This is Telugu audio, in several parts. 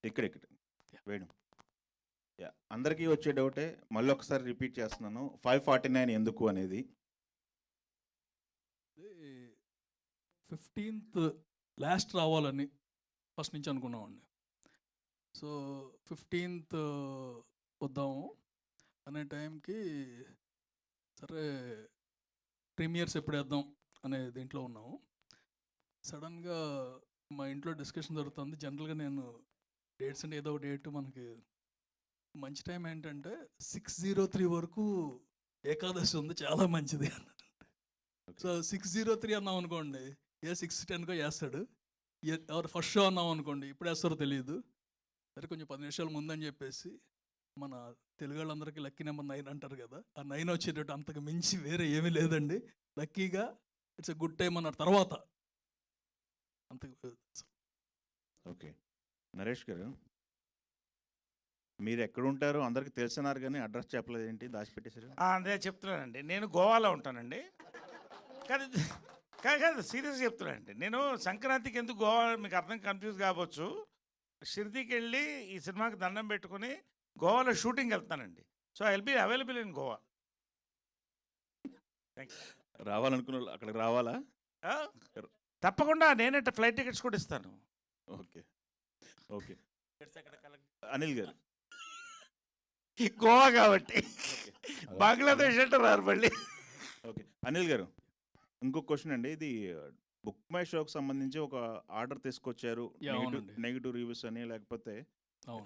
ఇక్కడ వేణు. అందరికీ వచ్చే డౌటే మళ్ళీ ఒకసారి రిపీట్ చేస్తున్నాను, 549 ఎందుకు అనేది. 15th లాస్ట్ రావాలని ఫస్ట్ నుంచి అనుకున్నామండి. సో 15th వద్దాము అనే టైంకి సరే ప్రీమియర్స్ ఎప్పుడు వేద్దాం అనే దీంట్లో ఉన్నాము. సడన్గా మా ఇంట్లో డిస్కషన్ జరుగుతుంది. జనరల్గా నేను డేట్స్ అంటే ఏదో ఒక డేట్ మనకి మంచి టైం ఏంటంటే 603 వరకు ఏకాదశి ఉంది, చాలా మంచిది అన్నారు. సో 603 అన్నాం అనుకోండి, ఏ 610కో వేస్తాడు. ఎవరు ఫస్ట్ షో అన్నాం అనుకోండి, ఇప్పుడు వేస్తారో తెలియదు. సరే కొంచెం 10 నిమిషాల ముందని చెప్పేసి మన తెలుగు వాళ్ళందరికీ లక్కీ నెంబర్ 9 అంటారు కదా, ఆ 9 వచ్చేటట్టు అంతకు మించి వేరే ఏమీ లేదండి. లక్కీగా ఇట్స్ ఎ గుడ్ టైం అన్నారు. తర్వాత అంతకు. ఓకే నరేష్ గారు, మీరు ఎక్కడ ఉంటారో అందరికి తెలిసినారు కానీ అడ్రస్ చెప్పలేదు, ఏంటి దాచిపెట్టేశారు? అదే చెప్తున్నానండి, నేను గోవాలో ఉంటానండి. కాదు కాదు సీరియస్గా చెప్తున్నానండి. నేను సంక్రాంతికి ఎందుకు గోవా మీకు అర్థం కన్ఫ్యూజ్ కావచ్చు. షిర్దీకి వెళ్ళి ఈ సినిమాకి దండం పెట్టుకుని గోవాలో షూటింగ్ వెళ్తానండి. So I will be available in Goa. రావాలనుకున్న వాళ్ళు అక్కడికి రావాలా? తప్పకుండా నేనే ఫ్లైట్ టికెట్స్ కూడా ఇస్తాను. ఓకే ఓకే అనిల్ గారు, గోవా కాబట్టి బంగ్లాదేశ్ అంటే రారు మళ్ళీ. ఓకే అనిల్ గారు, ఇంకొక క్వశ్చన్ అండి. ఇది బుక్ మై షోకి సంబంధించి ఒక ఆర్డర్ తీసుకొచ్చారు, నెగిటివ్ రివ్యూస్ అని లేకపోతే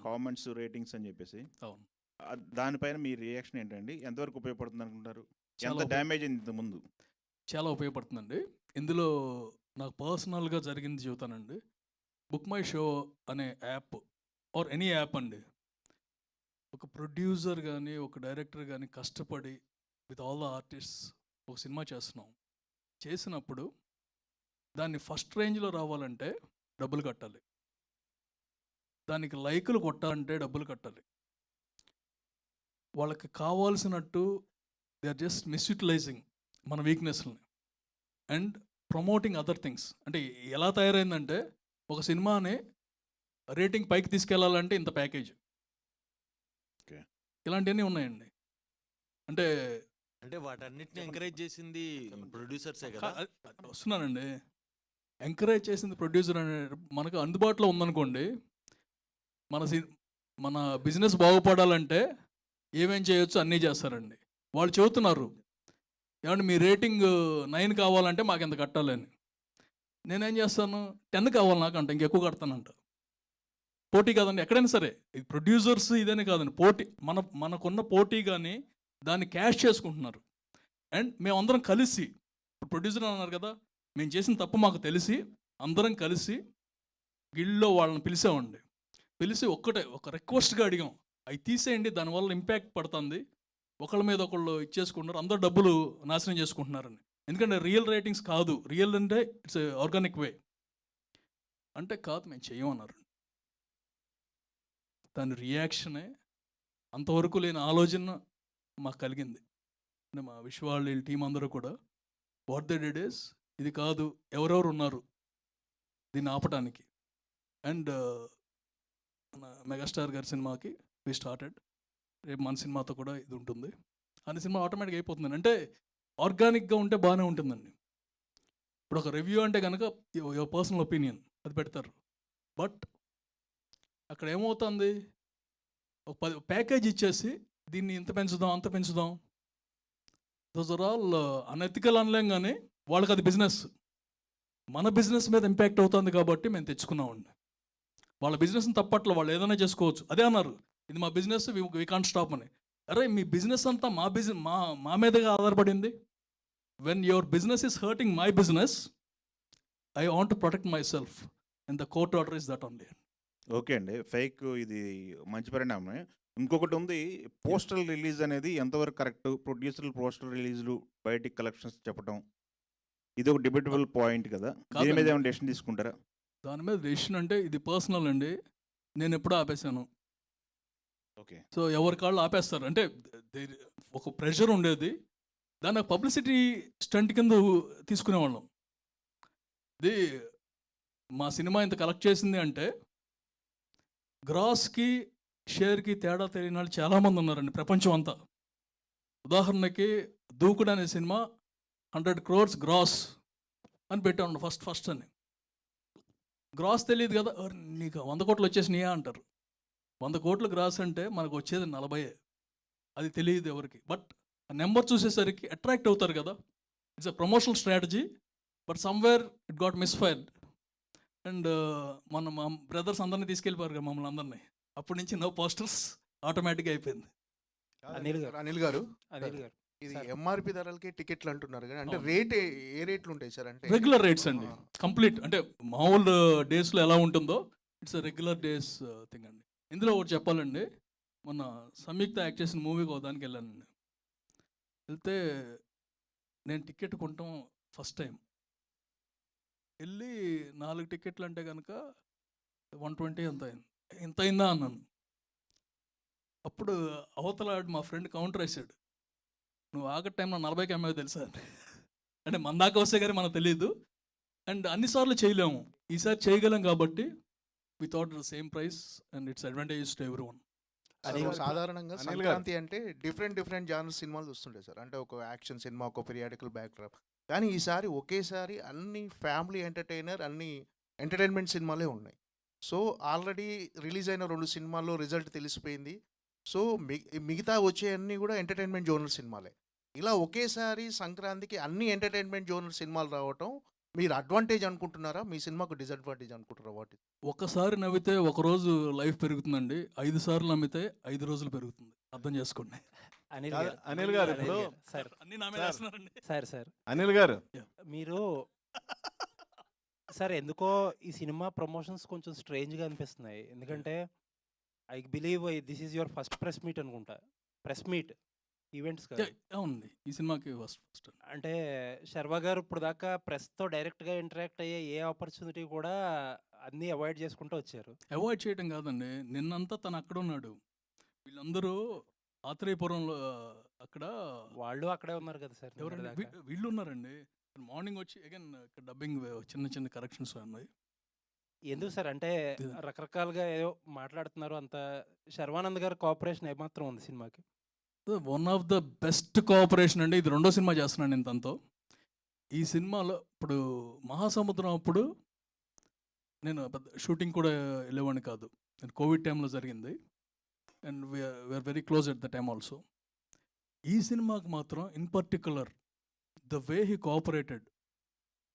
కామెంట్స్ రేటింగ్స్ అని చెప్పేసి. దానిపైన మీ రియాక్షన్ ఏంటండి? ఎంతవరకు ఉపయోగపడుతుంది అనుకుంటారు? ఎంత డ్యామేజ్ అయింది ముందు? చాలా ఉపయోగపడుతుందండి. ఇందులో నాకు పర్సనల్గా జరిగింది చెబుతానండి. బుక్ మై షో అనే యాప్ ఆర్ ఎనీ యాప్ అండి, ఒక ప్రొడ్యూసర్ కానీ ఒక డైరెక్టర్ కానీ కష్టపడి విత్ ఆల్ ద ఆర్టిస్ట్స్ ఒక సినిమా చేసినప్పుడు దాన్ని ఫస్ట్ రేంజ్లో రావాలంటే డబ్బులు కట్టాలి, దానికి లైకులు కొట్టాలంటే డబ్బులు కట్టాలి. వాళ్ళకి కావాల్సినట్టు దే ఆర్ జస్ట్ మిస్యూటిలైజింగ్ మన వీక్నెస్ని అండ్ ప్రమోటింగ్ అదర్ థింగ్స్. అంటే ఎలా తయారైందంటే ఒక సినిమాని రేటింగ్ పైకి తీసుకెళ్లాలంటే ఇంత ప్యాకేజ్, ఇలాంటివన్నీ ఉన్నాయండి. అంటే అంటే వాటన్నిటిని ఎంకరేజ్ చేసింది ప్రొడ్యూసర్సే కదా. వస్తున్నానండి, ఎంకరేజ్ చేసింది ప్రొడ్యూసర్ అనే మనకు అందుబాటులో ఉందనుకోండి. మన బిజినెస్ బాగుపడాలంటే ఏమేం చేయొచ్చు అన్నీ చేస్తారండి. వాళ్ళు చెబుతున్నారు ఏమంటే మీ రేటింగ్ 9 కావాలంటే మాకు ఎంత కట్టాలని. నేనేం చేస్తాను, 10 కావాలి నాకు అంట, ఇంకెక్కువ కడతానంట. పోటీ కాదండి ఎక్కడైనా సరే, ఈ ప్రొడ్యూసర్స్ ఇదేనే కాదండి, పోటీ మనకున్న పోటీ కానీ దాన్ని క్యాష్ చేసుకుంటున్నారు. అండ్ మేమందరం కలిసి, ప్రొడ్యూసర్ అన్నారు కదా, మేము చేసిన తప్పు మాకు తెలిసి అందరం కలిసి గిల్డ్లో వాళ్ళని పిలిచామండి. పిలిచి ఒక రిక్వెస్ట్గా అడిగాం, అవి తీసేయండి, దానివల్ల ఇంపాక్ట్ పడుతుంది, ఒకళ్ళ మీద ఒకళ్ళు ఇచ్చేసుకుంటున్నారు, అందరూ డబ్బులు నాశనం చేసుకుంటున్నారని. ఎందుకంటే రియల్ రేటింగ్స్ కాదు, రియల్ అంటే ఇట్స్ ఆర్గానిక్ వే అంటే కాదు, మేము చేయమన్నారు. దాని రియాక్షనే అంతవరకు లేని ఆలోచన మాకు కలిగింది. అంటే మా విశ్వాళ్ళ టీం అందరూ కూడా వాట్ దే డిడ్ ఇస్, ఇది కాదు, ఎవరెవరు ఉన్నారు దీన్ని ఆపటానికి. అండ్ మన మెగాస్టార్ గారి సినిమాకి వి స్టార్టెడ్, రేపు మన సినిమాతో కూడా ఇది ఉంటుంది. అన్ని సినిమా ఆటోమేటిక్గా అయిపోతుందండి. అంటే ఆర్గానిక్గా ఉంటే బాగానే ఉంటుందండి. ఇప్పుడు ఒక రివ్యూ అంటే కనుక యువర్ పర్సనల్ ఒపీనియన్ అది పెడతారు. బట్ అక్కడ ఏమవుతుంది, ఒక ప్యాకేజ్ ఇచ్చేసి దీన్ని ఇంత పెంచుదాం అంత పెంచుదాం, దోస్ ఆర్ ఆల్ అనెథికల్ అనలేం, కానీ వాళ్ళకి అది బిజినెస్. మన బిజినెస్ మీద ఇంపాక్ట్ అవుతుంది కాబట్టి మేము తెచ్చుకున్నామండి. వాళ్ళ బిజినెస్ని తప్పట్లో వాళ్ళు ఏదైనా చేసుకోవచ్చు, అదే అన్నారు, ఇది మా బిజినెస్, వి కాంట్ స్టాప్ అని. అరే మీ బిజినెస్ అంతా మా మీదగా ఆధారపడింది. When your business is hurting my business, I want to protect my self and the court order is that only. Okay అండి, ఫేక్ ఇది మంచి పరిణామమే. ఇంకొకటి ఉంది, పోస్టల్ రిలీజ్ అనేది ఎంతవరకు కరెక్ట్? ప్రొడ్యూసర్లు పోస్టల్ రిలీజ్లు బయటికి కలెక్షన్స్ చెప్పడం, ఇది ఒక డిబేటబుల్ పాయింట్ కదా, దీని మీద ఏమైనా డెసిషన్ తీసుకుంటారా? దాని మీద డెసిషన్ అంటే ఇది పర్సనల్ అండి, నేను ఎప్పుడూ ఆపేశాను. ఓకే, సో ఎవరి కాళ్ళు ఆపేస్తారు. అంటే ఒక ప్రెషర్ ఉండేది, దాన్ని పబ్లిసిటీ స్టంట్ కింద తీసుకునేవాళ్ళం. ఇది మా సినిమా ఇంత కలెక్ట్ చేసింది అంటే గ్రాస్కి షేర్కి తేడా తెలియని వాళ్ళు చాలామంది ఉన్నారండి ప్రపంచం అంతా. ఉదాహరణకి దూకుడు అనే సినిమా 100 crores గ్రాస్ అని పెట్టాను ఫస్ట్ అని. గ్రాస్ తెలియదు కదా, నీకు 100 కోట్లు వచ్చేసినాయా అంటారు. 100 కోట్లు గ్రాస్ అంటే మనకు వచ్చేది 40. అది తెలియదు ఎవరికి. బట్ ఆ నెంబర్ చూసేసరికి అట్రాక్ట్ అవుతారు కదా. It's a promotional strategy, but somewhere it got misfired. And మా బ్రదర్స్ అందరినీ తీసుకెళ్ళిపోయారు కదా మమ్మల్ని అందరినీ. అప్పటి నుంచి నో పోస్టర్స్ ఆటోమేటిక్గా అయిపోయింది. అనిల్ గారు ఇది ఎంఆర్పి ధరలకి టికెట్లు అంటున్నారు కానీ అంటే రేట్ ఏ రేట్లు ఉంటాయి సార్? అంటే రెగ్యులర్ రేట్స్ అండి, కంప్లీట్. అంటే మామూలు డేస్లో ఎలా ఉంటుందో ఇట్స్ రెగ్యులర్ డేస్ థింగ్ అండి. ఇందులో ఒకటి చెప్పాలండి, మొన్న సంయుక్త యాక్ట్ చేసిన మూవీకి ఒకదానికి వెళ్ళానండి. వెళ్తే నేను టికెట్ కొనటం ఫస్ట్ టైం. వెళ్ళి 4 టికెట్లు అంటే కనుక 120 ఎంత అయింది, ఎంత అయిందా అన్నాను. అప్పుడు అవతల మా ఫ్రెండ్ కౌంటర్ వేసాడు, నువ్వు ఆగట్ టైంలో 40కి అమ్మాయి తెలుసా అని. అంటే మన దాకా వస్తే కానీ మనకు తెలియదు. అండ్ అన్నిసార్లు చేయలేము, ఈసారి చేయగలం కాబట్టి we thought the same price and its advantages to everyone. సాధారణంగా సంక్రాంతి అంటే డిఫరెంట్ జానర్ సినిమాలు చూస్తుంటాయి సార్. అంటే ఒక యాక్షన్ సినిమా, ఒక పీరియాడికల్ బ్యాక్డ్రాప్. కానీ ఈసారి ఒకేసారి అన్ని ఫ్యామిలీ ఎంటర్టైనర్, అన్ని ఎంటర్టైన్మెంట్ సినిమాలే ఉన్నాయి. సో ఆల్రెడీ రిలీజ్ అయిన 2 సినిమాల్లో రిజల్ట్ తెలిసిపోయింది. సో మిగతా వచ్చే అన్నీ కూడా ఎంటర్టైన్మెంట్ జోనర్ సినిమాలే. ఇలా ఒకేసారి సంక్రాంతికి అన్ని ఎంటర్టైన్మెంట్ జోనర్ సినిమాలు రావటం మీరు అడ్వాంటేజ్ అనుకుంటున్నారా, మీ సినిమాకు డిసడ్వాంటేజ్ అనుకుంటారా? వాటి ఒకసారి నవ్వితే ఒక రోజు లైఫ్ పెరుగుతుందండి, 5 సార్లు నవ్వితే 5 రోజులు పెరుగుతుంది. అర్థం చేసుకోండి. అనిల్ గారు ఇప్పుడు అన్ని నా మీద వేస్తున్నారండి. సార్ అనిల్ గారు మీరు సార్ ఎందుకో ఈ సినిమా ప్రమోషన్స్ కొంచెం స్ట్రేంజ్గా అనిపిస్తున్నాయి. ఎందుకంటే I believe this is your first press meet అనుకుంటా. ప్రెస్ మీట్ ఈవెంట్స్ కదా. అవునండి, ఈ సినిమాకి ఫస్ట్. అంటే శర్వా గారు ఇప్పుడు దాకా ప్రెస్తో డైరెక్ట్గా ఇంటరాక్ట్ అయ్యే ఏ ఆపర్చునిటీ కూడా అన్నీ అవాయిడ్ చేసుకుంటూ వచ్చారు. అవాయిడ్ చేయడం కాదండి, నిన్నంతా తను అక్కడ ఉన్నాడు. వీళ్ళందరూ ఆత్రేయపురంలో అక్కడ వాళ్ళు అక్కడే ఉన్నారు కదా సార్. ఎవరండి వీళ్ళు ఉన్నారండి. మార్నింగ్ వచ్చి అగైన్ డబ్బింగ్ చిన్న కరెక్షన్స్ ఉన్నాయి. ఎందుకు సార్ అంటే రకరకాలుగా ఏదో మాట్లాడుతున్నారు. అంత శర్వానంద్ గారి కోఆపరేషన్ ఏమాత్రం ఉంది సినిమాకి? One of the best cooperation అండి. ఇది 2వ సినిమా చేస్తున్నాను నేను తనతో. ఈ సినిమాలో ఇప్పుడు మహాసముద్రం అప్పుడు నేను పెద్ద షూటింగ్ కూడా వెళ్ళేవాడిని కాదు. నేను కోవిడ్ టైంలో జరిగింది. And we are very close at the time also. ఈ సినిమాకి మాత్రం in particular the way he cooperated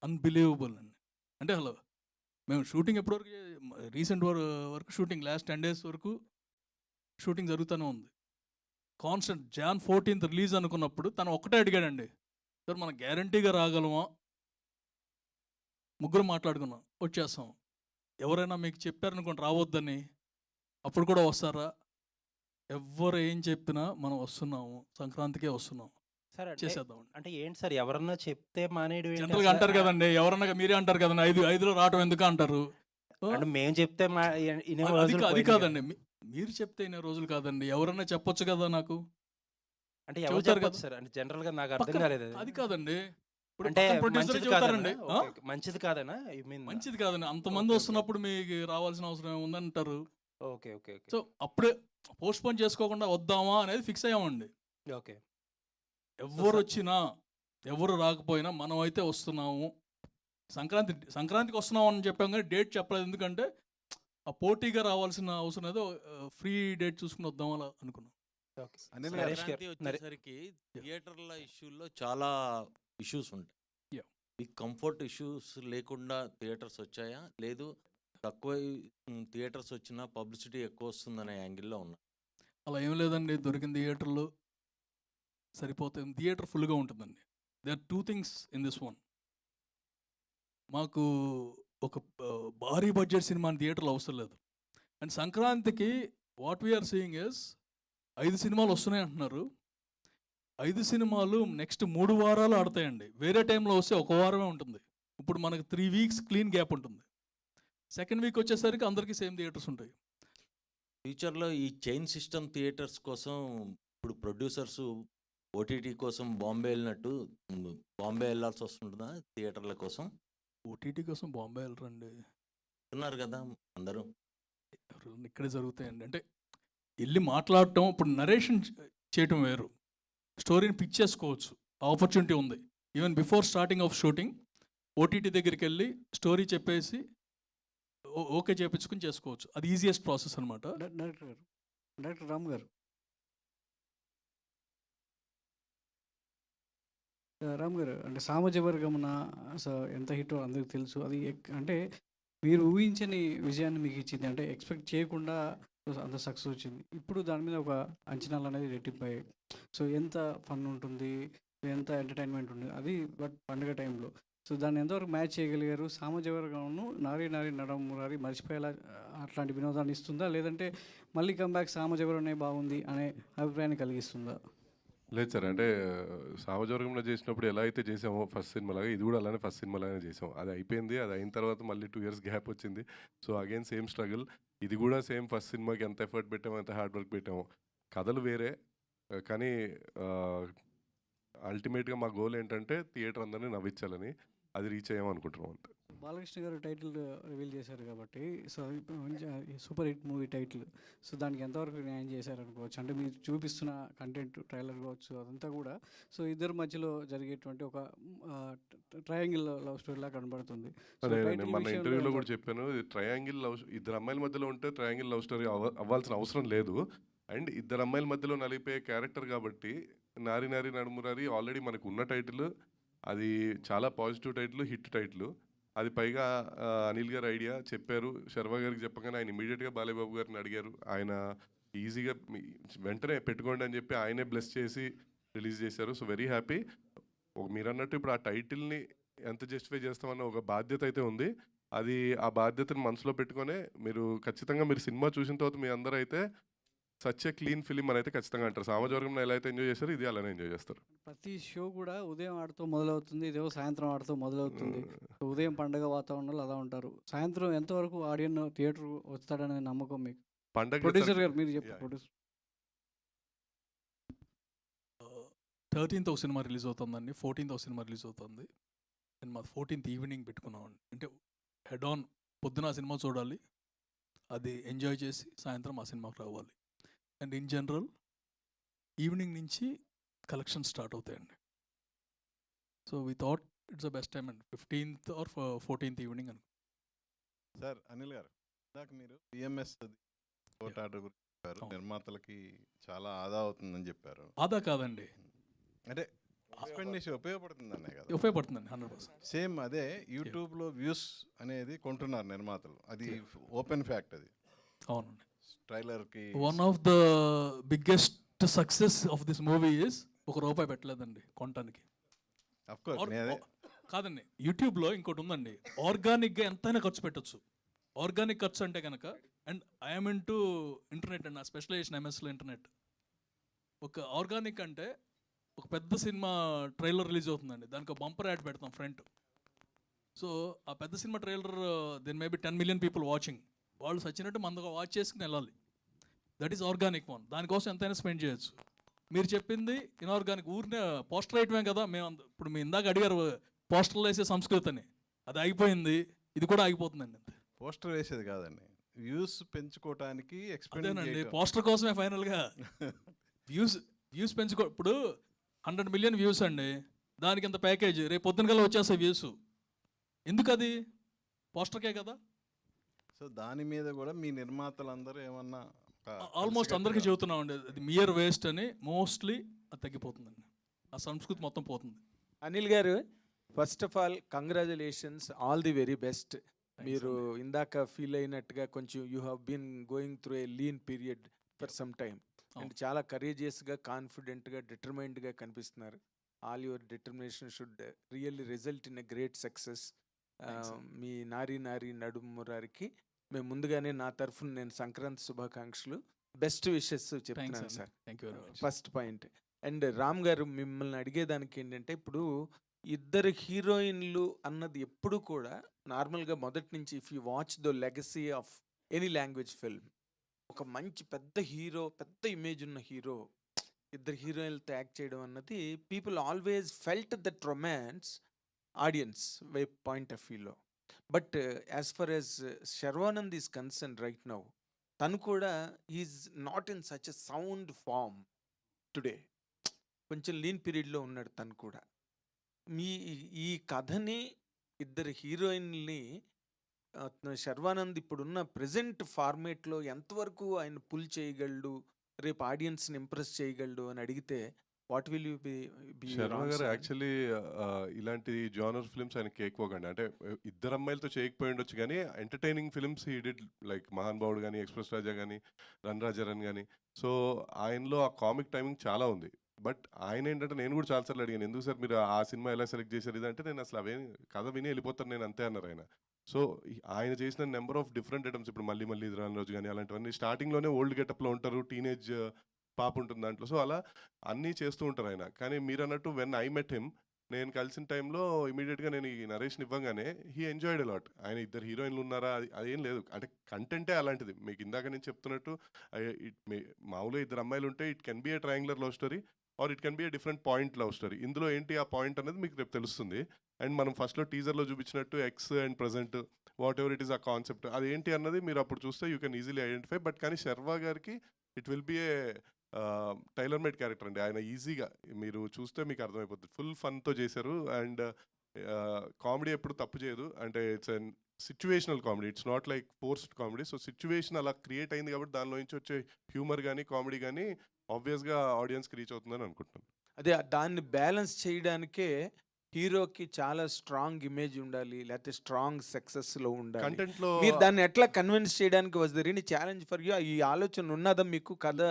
unbelievable అండి. అంటే హలో మేము షూటింగ్ ఎప్పటివరకు రీసెంట్ వరకు షూటింగ్ లాస్ట్ 10 days వరకు షూటింగ్ జరుగుతూనే ఉంది. కాన్స్టెంట్ Jan 14th రిలీజ్ అనుకున్నప్పుడు తను ఒక్కటే అడిగాడండి, సార్ మనం గ్యారంటీగా రాగలమా? ముగ్గురు మాట్లాడుకున్నాం, వచ్చేస్తాం. ఎవరైనా మీకు చెప్పారనుకోండి రావద్దని, అప్పుడు కూడా వస్తారా? ఎవరు ఏం చెప్పినా మనం వస్తున్నాము, సంక్రాంతికే వస్తున్నాం, సార్ చేసేద్దాం. అంటే ఏంటి సార్, ఎవరన్నా చెప్తే మానేయడం ఏంటి జనరల్గా అంటారు అసలు? కదండి, ఎవరన్నా మీరే అంటారు కదండి, 5లో రావటం ఎందుకు అంటారు. అంటే మేము చెప్తే ఇన్ని అది రోజులు అది పోయింది కాదండి, మీరు చెప్తే ఇన్ని రోజులు కాదండి, ఎవరన్నా చెప్పొచ్చు కదా నాకు. అంటే ఎవరు చెబుతారు చెప్పొచ్చు కదా. సార్? అంటే జనరల్ గా నాకు అర్థం పక్కన- కాలేదు అది. అది కాదండి, ఇప్పుడు అంటే పక్కన producer మంచిది చెబుతారండి. కాదనా? Okay, okay. మంచిది కాదనా? ఐ మీన్ మంచిది కాదండి, అంతమంది ఓకే, వస్తున్నప్పుడు మీకు రావాల్సిన అవసరం ఏముందంటారు. ఓకే ఓకే ఓకే సో అప్పుడే పోస్ట్ పోన్ చేసుకోకుండా వద్దామా అనేది ఫిక్స్ అయ్యామండి. ఓకే. ఎవరు వచ్చినా ఎవరు రాకపోయినా మనం అయితే వస్తున్నాము. సంక్రాంతికి వస్తున్నాం అని చెప్పాం కానీ డేట్ చెప్పలేదు. ఎందుకంటే ఆ పోటీగా రావాల్సిన అవసరం ఏదో ఫ్రీ డేట్ చూసుకుని వద్దాం అలా అనుకున్నాం. ఓకే. అనిల్ నరేష్ గారు, సంక్రాంతి వచ్చేసరికి థియేటర్ల ఇష్యూల్లో చాలా ఇష్యూస్ ఉంటాయి. Yeah. ఈ కంఫర్ట్ ఇష్యూస్ లేకుండా థియేటర్స్ వచ్చాయా, లేదు తక్కువ థియేటర్స్ వచ్చినా పబ్లిసిటీ ఎక్కువ వస్తుందనే యాంగిల్లో ఉన్నా? అలా ఏం లేదండి, దొరికిన థియేటర్లు సరిపోతాయి. థియేటర్ ఫుల్గా ఉంటుందండి. They are 2 things in this one. మాకు ఒక భారీ బడ్జెట్ సినిమా థియేటర్లో అవసరం లేదు. అండ్ సంక్రాంతికి వాట్ వీఆర్ సీయింగ్ ఇస్ 5 సినిమాలు వస్తున్నాయి అంటున్నారు. 5 సినిమాలు నెక్స్ట్ 3 వారాలు ఆడతాయండి. వేరే టైంలో వస్తే 1 వారమే ఉంటుంది. ఇప్పుడు మనకు 3 weeks క్లీన్ గ్యాప్ ఉంటుంది. సెకండ్ వీక్ వచ్చేసరికి అందరికీ సేమ్ థియేటర్స్ ఉంటాయి. ఫ్యూచర్లో ఈ చైన్ సిస్టమ్ థియేటర్స్ కోసం ఇప్పుడు ప్రొడ్యూసర్స్ ఓటీటీ కోసం బాంబే వెళ్ళినట్టు బాంబే వెళ్ళాల్సి వస్తుంటుందా థియేటర్ల కోసం? ఓటీటీ కోసం బాంబే వెళ్ళరండి ఉన్నారు కదా అందరూ. జరుగుతాయండి, ఇక్కడే జరుగుతాయండి. అంటే వెళ్ళి మాట్లాడటం, ఇప్పుడు నరేషన్ చేయటం వేరు, స్టోరీని పిచ్ చేసుకోవచ్చు, ఆపర్చునిటీ ఉంది. Even before starting of shooting OTT దగ్గరికి వెళ్ళి స్టోరీ చెప్పేసి ఓకే చేయించుకుని చేసుకోవచ్చు. అది ఈజియెస్ట్ ప్రాసెస్ అనమాట. డైరెక్టర్ రామ్ గారు, అంటే సామజవర్గమున ఎంత హిట్ అందరికి తెలుసు. అది అంటే మీరు ఊహించని విజయాన్ని మీకు ఇచ్చింది, అంటే ఎక్స్పెక్ట్ చేయకుండా అంత సక్సెస్ వచ్చింది. ఇప్పుడు దాని మీద ఒక అంచనాలు అనేది రెట్టింపాయి. సో ఎంత ఫన్ ఉంటుంది, ఎంత ఎంటర్టైన్మెంట్ ఉంటుంది అది, బట్ పండుగ టైంలో. సో దాన్ని ఎంతవరకు మ్యాచ్ చేయగలిగారు? సామజవర్గంను నారీ నారీ నడమురారి మర్చిపోయేలా అట్లాంటి వినోదాన్ని ఇస్తుందా, లేదంటే మళ్ళీ కంబ్యాక్ సామజవర్గమే బాగుంది అనే అభిప్రాయాన్ని కలిగిస్తుందా? లేదు సార్, అంటే సామజవర్గంలో చేసినప్పుడు ఎలా అయితే చేసామో ఫస్ట్ సినిమాలాగా ఇది కూడా అలానే ఫస్ట్ సినిమాలానే చేసాం. అది అయిపోయింది. అది అయిన తర్వాత మళ్ళీ 2 years గ్యాప్ వచ్చింది. So again same struggle. ఇది కూడా సేమ్ ఫస్ట్ సినిమాకి ఎంత ఎఫర్ట్ పెట్టామో, ఎంత హార్డ్ వర్క్ పెట్టామో. కథలు వేరే, కానీ అల్టిమేట్గా మా గోల్ ఏంటంటే థియేటర్ అందరినీ నవ్వించాలని. అది రీచ్ అయ్యామనుకుంటున్నాం అంతే. బాలకృష్ణ గారు టైటిల్ రివీల్ చేశారు కాబట్టి, so super hit movie title, so దానికి ఎంతవరకు న్యాయం చేశారనుకోవచ్చు? అంటే మీరు చూపిస్తున్న కంటెంట్, ట్రైలర్ కావచ్చు, అదంతా కూడా సో ఇద్దరి మధ్యలో జరిగేటువంటి ఒక ట్రయాంగిల్ లవ్ స్టోరీలా కనబడుతుంది. నేను మన ఇంటర్వ్యూలో కూడా చెప్పాను, ట్రయాంగిల్ లవ్, ఇద్దరు అమ్మాయిల మధ్యలో ఉంటే ట్రయాంగిల్ లవ్ స్టోరీ అవ్వాల్సిన అవసరం లేదు. అండ్ ఇద్దరు అమ్మాయిల మధ్యలో నలిపే క్యారెక్టర్ కాబట్టి నారి నారి నడుమురారి ఆల్రెడీ మనకు ఉన్న టైటిల్. అది చాలా పాజిటివ్ టైటిల్, హిట్ టైటిల్. అది పైగా అనిల్ గారు ఐడియా చెప్పారు. శర్వా గారికి చెప్పగానే ఆయన ఇమీడియట్గా బాలయ్యబాబు గారిని అడిగారు. ఆయన ఈజీగా వెంటనే పెట్టుకోండి అని చెప్పి ఆయనే బ్లెస్ చేసి రిలీజ్ చేశారు. So very happy. మీరు అన్నట్టు ఇప్పుడు ఆ టైటిల్ని ఎంత జస్టిఫై చేస్తామన్న ఒక బాధ్యత అయితే ఉంది. అది ఆ బాధ్యతను మనసులో పెట్టుకొనే మీరు ఖచ్చితంగా మీరు సినిమా చూసిన తర్వాత మీ అందరూ అయితే సచ్ ఏ క్లీన్ ఫిలిం అని అయితే ఖచ్చితంగా అంటారు. సామజవర్గంలో ఎలా అయితే ఎంజాయ్ చేస్తారు, ఇది అలానే ఎంజాయ్ చేస్తారు. ప్రతి షో కూడా ఉదయం ఆడుతూ మొదలవుతుంది, ఇదేమో సాయంత్రం ఆడుతూ మొదలవుతుంది. ఉదయం పండగ వాతావరణంలో అలా ఉంటారు. సాయంత్రం ఎంతవరకు ఆడియన్ థియేటర్ వస్తాడనే నమ్మకం మీకు? పండగ ప్రొడ్యూసర్ గారు మీరు చెప్పారు. ప్రొడ్యూసర్ 13th ఒక సినిమా రిలీజ్ అవుతుందండి, 14th ఒక సినిమా రిలీజ్ అవుతుంది. నేను మా 14th ఈవినింగ్ పెట్టుకున్నామండి. అంటే హెడ్ ఆన్ పొద్దున ఆ సినిమా చూడాలి, అది ఎంజాయ్ చేసి సాయంత్రం ఆ సినిమాకి రావాలి. అండ్ ఇన్ జనరల్ ఈవినింగ్ నుంచి కలెక్షన్ స్టార్ట్ అవుతాయండి. So we thought it's the best time అండి, 15th or 14th ఈవినింగ్ అని. సార్ అనిల్ గారు, ఇందాక మీరు పిఎంఎస్ కోర్ట్ ఆర్డర్ గురించి చెప్పారు. నిర్మాతలకి చాలా ఆదా అవుతుందని చెప్పారు. ఆదా కాదండి, అంటే ఉపయోగపడుతుందనే కదా. ఉపయోగపడుతుందండి 100%. సేమ్ అదే యూట్యూబ్లో వ్యూస్ అనేది కొంటున్నారు నిర్మాతలు. అది ఓపెన్ ఫ్యాక్ట్. అది అవునండి. ట్రైలర్కి one of the biggest success of this movie is ₹1 పెట్టలేదండి కొనటానికి. కాదండి, యూట్యూబ్లో ఇంకోటి ఉందండి, ఆర్గానిక్గా ఎంతైనా ఖర్చు పెట్టచ్చు. ఆర్గానిక్ ఖర్చు అంటే కనుక, and I'm into internet అండి, నా స్పెషలైజేషన్ ఎంఎస్లో ఇంటర్నెట్. ఒక ఆర్గానిక్ అంటే ఒక పెద్ద సినిమా ట్రైలర్ రిలీజ్ అవుతుందండి, దానికి ఒక బంపర్ యాడ్ పెడతాం ఫ్రంట్. సో ఆ పెద్ద cinema trailer then maybe 10 million people watching. వాళ్ళు సచ్చినట్టు మందగా వాచ్ చేసుకుని వెళ్ళాలి. That is organic one. దానికోసం ఎంతైనా స్పెండ్ చేయొచ్చు. మీరు చెప్పింది ఇన్ఆర్గానిక్, ఊరినే పోస్టర్ వేయటమే కదా. మేము ఇప్పుడు మీ ఇందాక అడిగారు పోస్టర్లు వేసే సంస్కృతి అని, అది అయిపోయింది, ఇది కూడా ఆగిపోతుందండి. అంతే, పోస్టర్ వేసేది కాదండి, వ్యూస్ పెంచుకోవటానికి అదేనండి, పోస్టర్ కోసమే ఫైనల్గా వ్యూస్ పెంచుకో. ఇప్పుడు 100 million వ్యూస్ అండి, దానికి ఇంత ప్యాకేజ్, రేపు పొద్దున కల్లా వచ్చేస్తాయి వ్యూస్. ఎందుకు? అది పోస్టర్కే కదా. సో దాని మీద కూడా మీ నిర్మాతలందరూ ఏమన్నా ఆల్మోస్ట్ అందరికీ చెబుతున్నామండి, అది మియర్ వేస్ట్ అని. మోస్ట్లీ అది తగ్గిపోతుందండి, ఆ సంస్కృతి మొత్తం పోతుంది. అనిల్ గారు, first of all congratulations, all the very best. మీరు ఇందాక ఫీల్ అయినట్టుగా కొంచెం you have been going through a lean period for some time. And చాలా కరేజియస్గా, కాన్ఫిడెంట్గా, డిటర్మైన్డ్గా కనిపిస్తున్నారు. All your determination should really result in a great success. మీ నారీ నారీ నడుమురారికి మేము ముందుగానే నా తరఫున నేను సంక్రాంతి శుభాకాంక్షలు, బెస్ట్ విషెస్ చెప్తున్నాను sir. First point. And Ram గారు, మిమ్మల్ని అడిగేదానికి ఏంటంటే, ఇప్పుడు ఇద్దరు హీరోయిన్లు అన్నది ఎప్పుడు కూడా నార్మల్గా మొదటి నుంచి, if you watch the legacy of any language film, ఒక మంచి పెద్ద హీరో, పెద్ద ఇమేజ్ ఉన్న హీరో ఇద్దరు హీరోయిన్లతో యాక్ట్ చేయడం అన్నది, people always felt that romance audience point of వ్యూలో. But as far as Sharwanand is concern right now, తను కూడా is not in such a sound form today. కొంచెం లీన్ పీరియడ్లో ఉన్నాడు తను కూడా. మీ ఈ కథని ఇద్దరు హీరోయిన్ని శర్వానంద్ ఇప్పుడున్న ప్రెజెంట్ ఫార్మేట్లో ఎంతవరకు ఆయన పుల్ చేయగలడు, రేపు ఆడియన్స్ని ఇంప్రెస్ చేయగలడు అని అడిగితే what will you be? Sharma గారు యాక్చువల్లీ ఇలాంటి జానర్ ఫిల్మ్స్ ఆయనకి ఎక్కువగా అంటే ఇద్దరు అమ్మాయిలతో చేయకపోయి ఉండొచ్చు కానీ entertaining films he did like మహాన్ బావుడు కానీ, ఎక్స్ప్రెస్ రాజా కానీ, రన్ రాజారన్ కానీ. సో ఆయనలో ఆ కామిక్ టైమింగ్ చాలా ఉంది. బట్ ఆయన ఏంటంటే నేను కూడా చాలాసార్లు అడిగాను, ఎందుకు సార్ మీరు ఆ సినిమా ఎలా సెలెక్ట్ చేశారు ఇదంటే, నేను అసలు అవే కథ విని వెళ్ళిపోతాను నేను అంతే అన్నారు ఆయన. సో ఆయన చేసిన నెంబర్ ఆఫ్ డిఫరెంట్ ఐటమ్స్, ఇప్పుడు మళ్ళీ మళ్ళీ ఇది రాని రోజు కానీ అలాంటివన్నీ స్టార్టింగ్లోనే ఓల్డ్ గెటప్లో ఉంటారు, టీనేజ్ పాప ఉంటుంది దాంట్లో. సో అలా అన్నీ చేస్తూ ఉంటారు ఆయన. కానీ మీరు అన్నట్టు వెన్ ఐ మెట్ హిమ్, నేను కలిసిన టైంలో ఇమీడియట్గా నేను ఈ నరేష్ని ఇవ్వగానే హీ ఎంజాయ్డ్ అలాట్. ఆయన ఇద్దరు హీరోయిన్లు ఉన్నారా అదేం లేదు, అంటే కంటెంటే అలాంటిది. మీకు ఇందాక నేను చెప్తున్నట్టు మామూలుగా ఇద్దరు అమ్మాయిలు ఉంటే it can be A triangular love story or it can be a different point love story. ఇందులో ఏంటి ఆ పాయింట్ అనేది మీకు రేపు తెలుస్తుంది. అండ్ మనం ఫస్ట్లో టీజర్లో చూపించినట్టు X and present whatever it is ఆ కాన్సెప్ట్ అదేంటి అన్నది మీరు అప్పుడు చూస్తే you can easily identify. But కానీ శర్వా గారికి it will be a tailor made character అండి. ఆయన ఈజీగా మీరు చూస్తే మీకు అర్థమైపోతుంది. ఫుల్ ఫన్తో చేశారు. అండ్ కామెడీ ఎప్పుడు తప్పు చేయదు. అంటే it's an situational comedy, it's not like forced comedy. So situation అలా క్రియేట్ అయింది కాబట్టి దానిలో నుంచి వచ్చే హ్యూమర్ కానీ కామెడీ కానీ ఆబ్వియస్గా ఆడియన్స్కి రీచ్ అవుతుందని అనుకుంటున్నాను. అదే దాన్ని బ్యాలెన్స్ చేయడానికే హీరోకి చాలా స్ట్రాంగ్ ఇమేజ్ ఉండాలి, లేకపోతే స్ట్రాంగ్ సక్సెస్లో ఉండాలి. కంటెంట్లో మీరు దాన్ని ఎట్లా కన్విన్స్ చేయడానికి was there any challenge for you? ఈ ఆలోచన ఉన్నదా మీకు కథ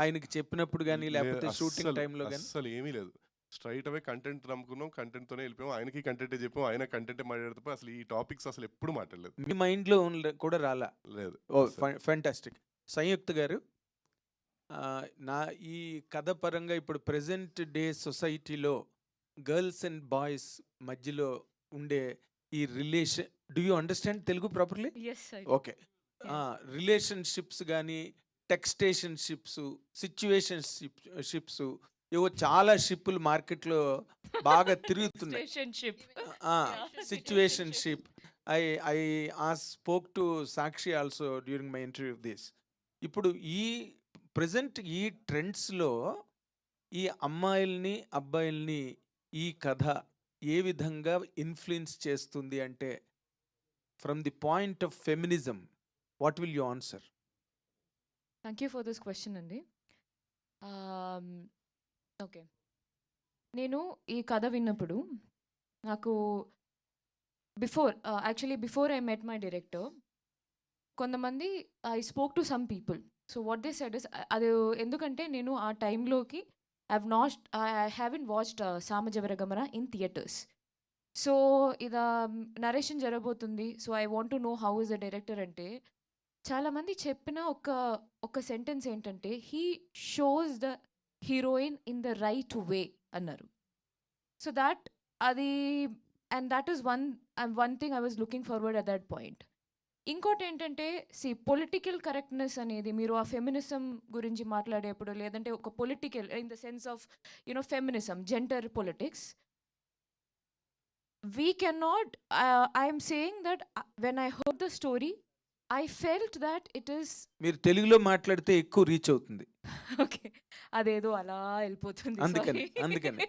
ఆయనకి చెప్పినప్పుడు కానీ, లేకపోతే షూటింగ్ టైంలో కానీ? అసలు ఏమీ లేదు, స్ట్రైట్ అవే కంటెంట్ నమ్ముకున్నాం, కంటెంట్తోనే వెళ్ళిపోయాం. ఆయనకి కంటెంటే చెప్పాం, ఆయన కంటెంటే మాట్లాడుతూ అసలు ఈ టాపిక్స్ అసలు ఎప్పుడు మాట్లాడలేదు. మీ మైండ్లో కూడా రాలా? లేదు. Oh fantastic. సంయుక్త గారు, నా ఈ కథ పరంగా ఇప్పుడు ప్రెజెంట్ డే సొసైటీలో గర్ల్స్ అండ్ బాయ్స్ మధ్యలో ఉండే ఈ relation, do you understand Telugu properly? Okay. Relationships కానీ, టెక్స్టేషన్షిప్స్, సిచ్యువేషన్షిప్స్, ఏవో చాలా షిప్పులు మార్కెట్లో బాగా తిరుగుతున్నాయి. Situationship. I spoke to Sakshi also during my interview this. ఇప్పుడు ఈ ప్రజెంట్ ఈ ట్రెండ్స్లో ఈ అమ్మాయిల్ని అబ్బాయిల్ని ఈ కథ ఏ విధంగా ఇన్ఫ్లుయెన్స్ చేస్తుంది అంటే, from the point of feminism, what will you answer? Thank you for this question అండి. ఓకే, నేను ఈ కథ విన్నప్పుడు నాకు before I met my director, కొంతమంది I spoke to some people. So what they said is, అది ఎందుకంటే నేను ఆ టైంలోకి I haven't watched Samajavaragamana in theatres. So ఇది నరేషన్ జరగబోతుంది, so I want to know how is the director అంటే, చాలామంది చెప్పిన ఒక సెంటెన్స్ ఏంటంటే, he shows the heroine in the right way అన్నారు. So that is one thing I was looking forward at that point. ఇంకోటి ఏంటంటే, పొలిటికల్ కరెక్ట్నెస్ అనేది, మీరు ఆ ఫెమినిజం గురించి మాట్లాడేప్పుడు, లేదంటే ఒక political in the sense of feminism, gender politics, we can not, I'm saying that when I heard the story I felt that it is. మీరు తెలుగులో మాట్లాడితే ఎక్కువ రీచ్ అవుతుంది. ఓకే, అదేదో అలా వెళ్ళిపోతుంది, అందుకని.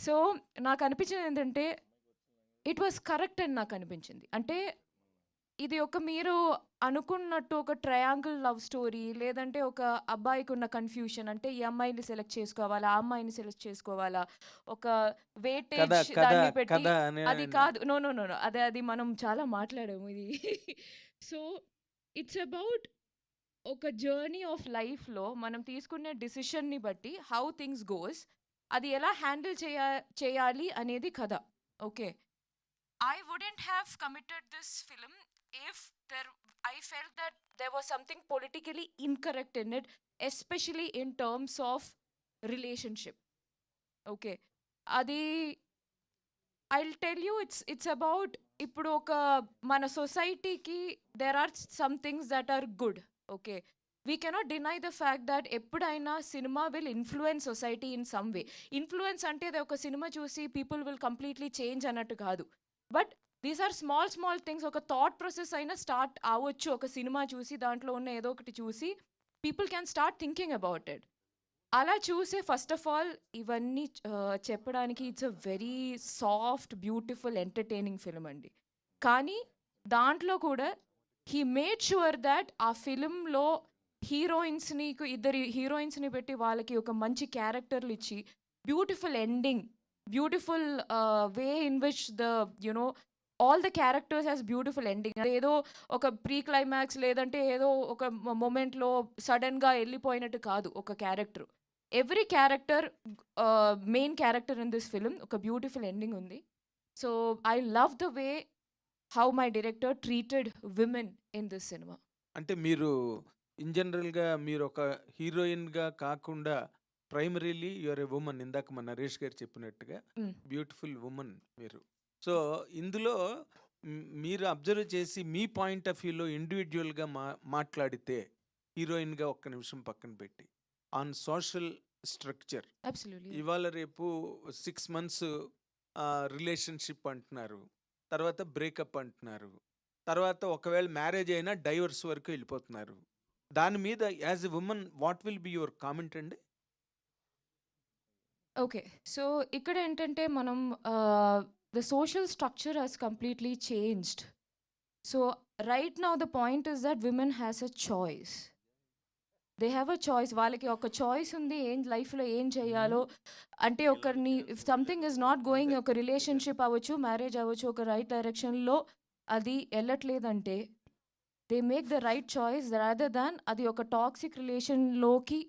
సో నాకు అనిపించింది ఏంటంటే, ఇట్ వాస్ కరెక్ట్ అని నాకు అనిపించింది. అంటే ఇది మీరు అనుకున్నట్టు ఒక ట్రయాంగిల్ లవ్ స్టోరీ, లేదంటే ఒక అబ్బాయికి ఉన్న కన్ఫ్యూషన్, అంటే ఈ అమ్మాయిని సెలెక్ట్ చేసుకోవాలా, ఆ అమ్మాయిని సెలెక్ట్ చేసుకోవాలా, ఒక వెయిటేజ్ దాన్ని పెట్టి, అది కాదు. నో, అది మనం చాలా మాట్లాడాము ఇది. సో ఇట్స్ అబౌట్ ఒక జర్నీ ఆఫ్ లైఫ్లో మనం తీసుకునే డిసిషన్ని బట్టి హౌ థింగ్స్ గోస్, అది ఎలా హ్యాండిల్ చేయాలి అనేది కథ. Okay, I wouldn't have committed this film if I felt that there was something politically incorrect in it, especially in terms of relationship. Okay, adi I'll tell you, it's about, ippudu oka mana society ki there are some things that are good. Okay, we cannot deny the fact that eppudaina cinema will influence society in some way. Influence ante oka cinema chusi people will completely change anattu kaadu, but these are small things. ఒక థాట్ ప్రాసెస్ అయినా స్టార్ట్ అవ్వచ్చు ఒక సినిమా చూసి, దాంట్లో ఉన్న ఏదో ఒకటి చూసి people can start thinking about it. అలా చూసే ఫస్ట్ ఆఫ్ ఆల్ ఇవన్నీ చెప్పడానికి it's a very soft, beautiful, entertaining film అండి. కానీ దాంట్లో కూడా హీ మేడ్ షూర్ దట్ ఆ ఫిలింలో ఇద్దరు హీరోయిన్స్ని పెట్టి వాళ్ళకి ఒక మంచి క్యారెక్టర్లు ఇచ్చి beautiful ending, beautiful way in which the you know all the characters has beautiful ending. ఏదో ఒక ప్రీ క్లైమాక్స్ లేదంటే ఏదో ఒక మొమెంట్లో సడన్గా వెళ్ళిపోయినట్టు కాదు ఒక character. Every character, main character in this film ఒక బ్యూటిఫుల్ ఎండింగ్ ఉంది. So I love the way how my director treated women in this cinema. అంటే మీరు ఇన్ జనరల్గా మీరు ఒక హీరోయిన్గా కాకుండా ప్రైమరీలీ యువర్ ఎ ఉమెన్. ఇందాక మన నరేష్ గారు చెప్పినట్టుగా బ్యూటిఫుల్ ఉమెన్ మీరు. సో ఇందులో మీరు అబ్జర్వ్ చేసి మీ పాయింట్ ఆఫ్ వ్యూలో ఇండివిజువల్గా మాట్లాడితే హీరోయిన్గా ఒక్క నిమిషం పక్కన పెట్టి ఆన్ సోషల్ స్ట్రక్చర్ ఇవాళ రేపు 6 months రిలేషన్షిప్ అంటున్నారు, తర్వాత బ్రేకప్ అంటున్నారు, తర్వాత ఒకవేళ మ్యారేజ్ అయినా డైవర్స్ వరకు వెళ్ళిపోతున్నారు. దాని మీద as a women what will be your comment అండి? ఓకే, సో ఇక్కడ ఏంటంటే మనం the social structure has completely changed. So right now the point is that women has a choice. They have a choice. వాళ్ళకి ఒక చాయిస్ ఉంది ఏం లైఫ్లో ఏం చేయాలో. అంటే ఒకరిని if something is not going, ఒక రిలేషన్షిప్ అవ్వచ్చు, మ్యారేజ్ అవ్వచ్చు, ఒక రైట్ డైరెక్షన్లో అది వెళ్ళట్లేదంటే they make the right choice rather than అది ఒక టాక్సిక్ రిలేషన్లోకి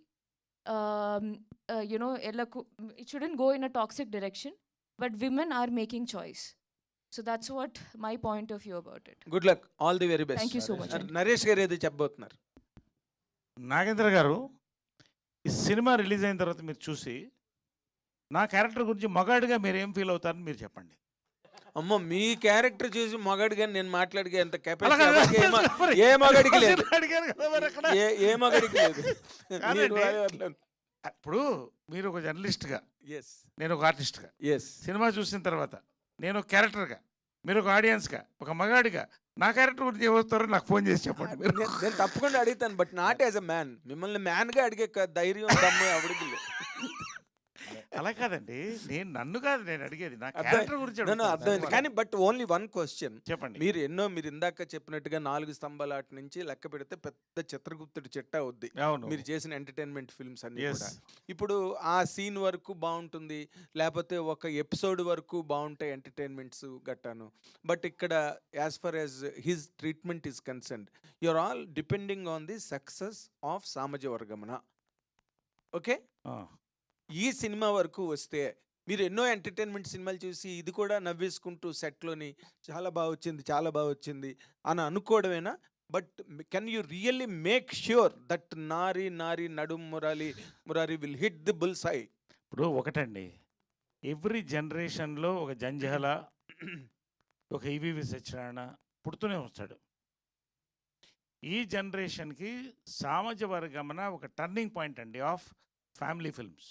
you know it shouldn't go in a toxic direction. But women are making choice. So that's what my point of view about it. Good luck. All the very best. Thank you so much. Naresh గారు ఏదో చెప్పబోతున్నారు. నాగేంద్ర గారు, ఈ సినిమా రిలీజ్ అయిన తర్వాత మీరు చూసి నా క్యారెక్టర్ గురించి మగాడిగా మీరు ఏం ఫీల్ అవుతారని మీరు చెప్పండి. అమ్మో, మీ క్యారెక్టర్ చూసి మగాడిగా నేను మాట్లాడితే ఎంత కెపాసిటీ ఏ మగాడికి లేదు, ఏ మగాడికి లేదు. ఇప్పుడు మీరు ఒక జర్నలిస్ట్గా, నేను ఒక ఆర్టిస్ట్గా, ఎస్ సినిమా చూసిన తర్వాత నేను ఒక క్యారెక్టర్గా, మీరు ఒక ఆడియన్స్గా, ఒక మగాడిగా నా క్యారెక్టర్ గురించి ఏమవుతారో నాకు ఫోన్ చేసి చెప్పండి. నేను తప్పకుండా అడుగుతాను, but not as a man. మిమ్మల్ని మ్యాన్గా అడిగే ధైర్యం దమ్ము ఎవరికి లేదు. అలా కాదండి, నన్ను కాదు నేను అడిగేది, నా క్యారెక్టర్ గురించి అర్థమైంది. కానీ బట్ ఓన్లీ వన్ క్వశ్చన్ చెప్పండి. మీరు ఇందాక చెప్పినట్టుగా 4 స్తంభాల ఆట నుంచి లెక్క పెడితే పెద్ద చిత్రగుప్తుడి చెట్ట అవుద్ది మీరు చేసిన ఎంటర్టైన్మెంట్ ఫిల్మ్స్ అన్ని కూడా. ఇప్పుడు ఆ సీన్ వరకు బాగుంటుంది, లేకపోతే ఒక ఎపిసోడ్ వరకు బాగుంటాయి ఎంటర్టైన్మెంట్స్ గట్టాను. బట్ ఇక్కడ as far as his treatment is concerned, you're all depending on the success of సామాజిక వర్గమన. ఓకే, ఈ సినిమా వరకు వస్తే మీరు ఎన్నో ఎంటర్టైన్మెంట్ సినిమాలు చూసి ఇది కూడా నవ్వేసుకుంటూ సెట్లోని చాలా బాగా వచ్చింది అని అనుకోవడమేనా? But can you really make sure that Nari Naduma Murari will hit the bull's eye? ఇప్పుడు ఒకటండి, ఎవ్రీ జనరేషన్లో ఒక జంజాల, ఒక ఈవీవి సత్యనారాయణ పుడుతూనే వస్తాడు. ఈ జనరేషన్కి సామాజిక వర్గమన ఒక టర్నింగ్ పాయింట్ అండి of family films,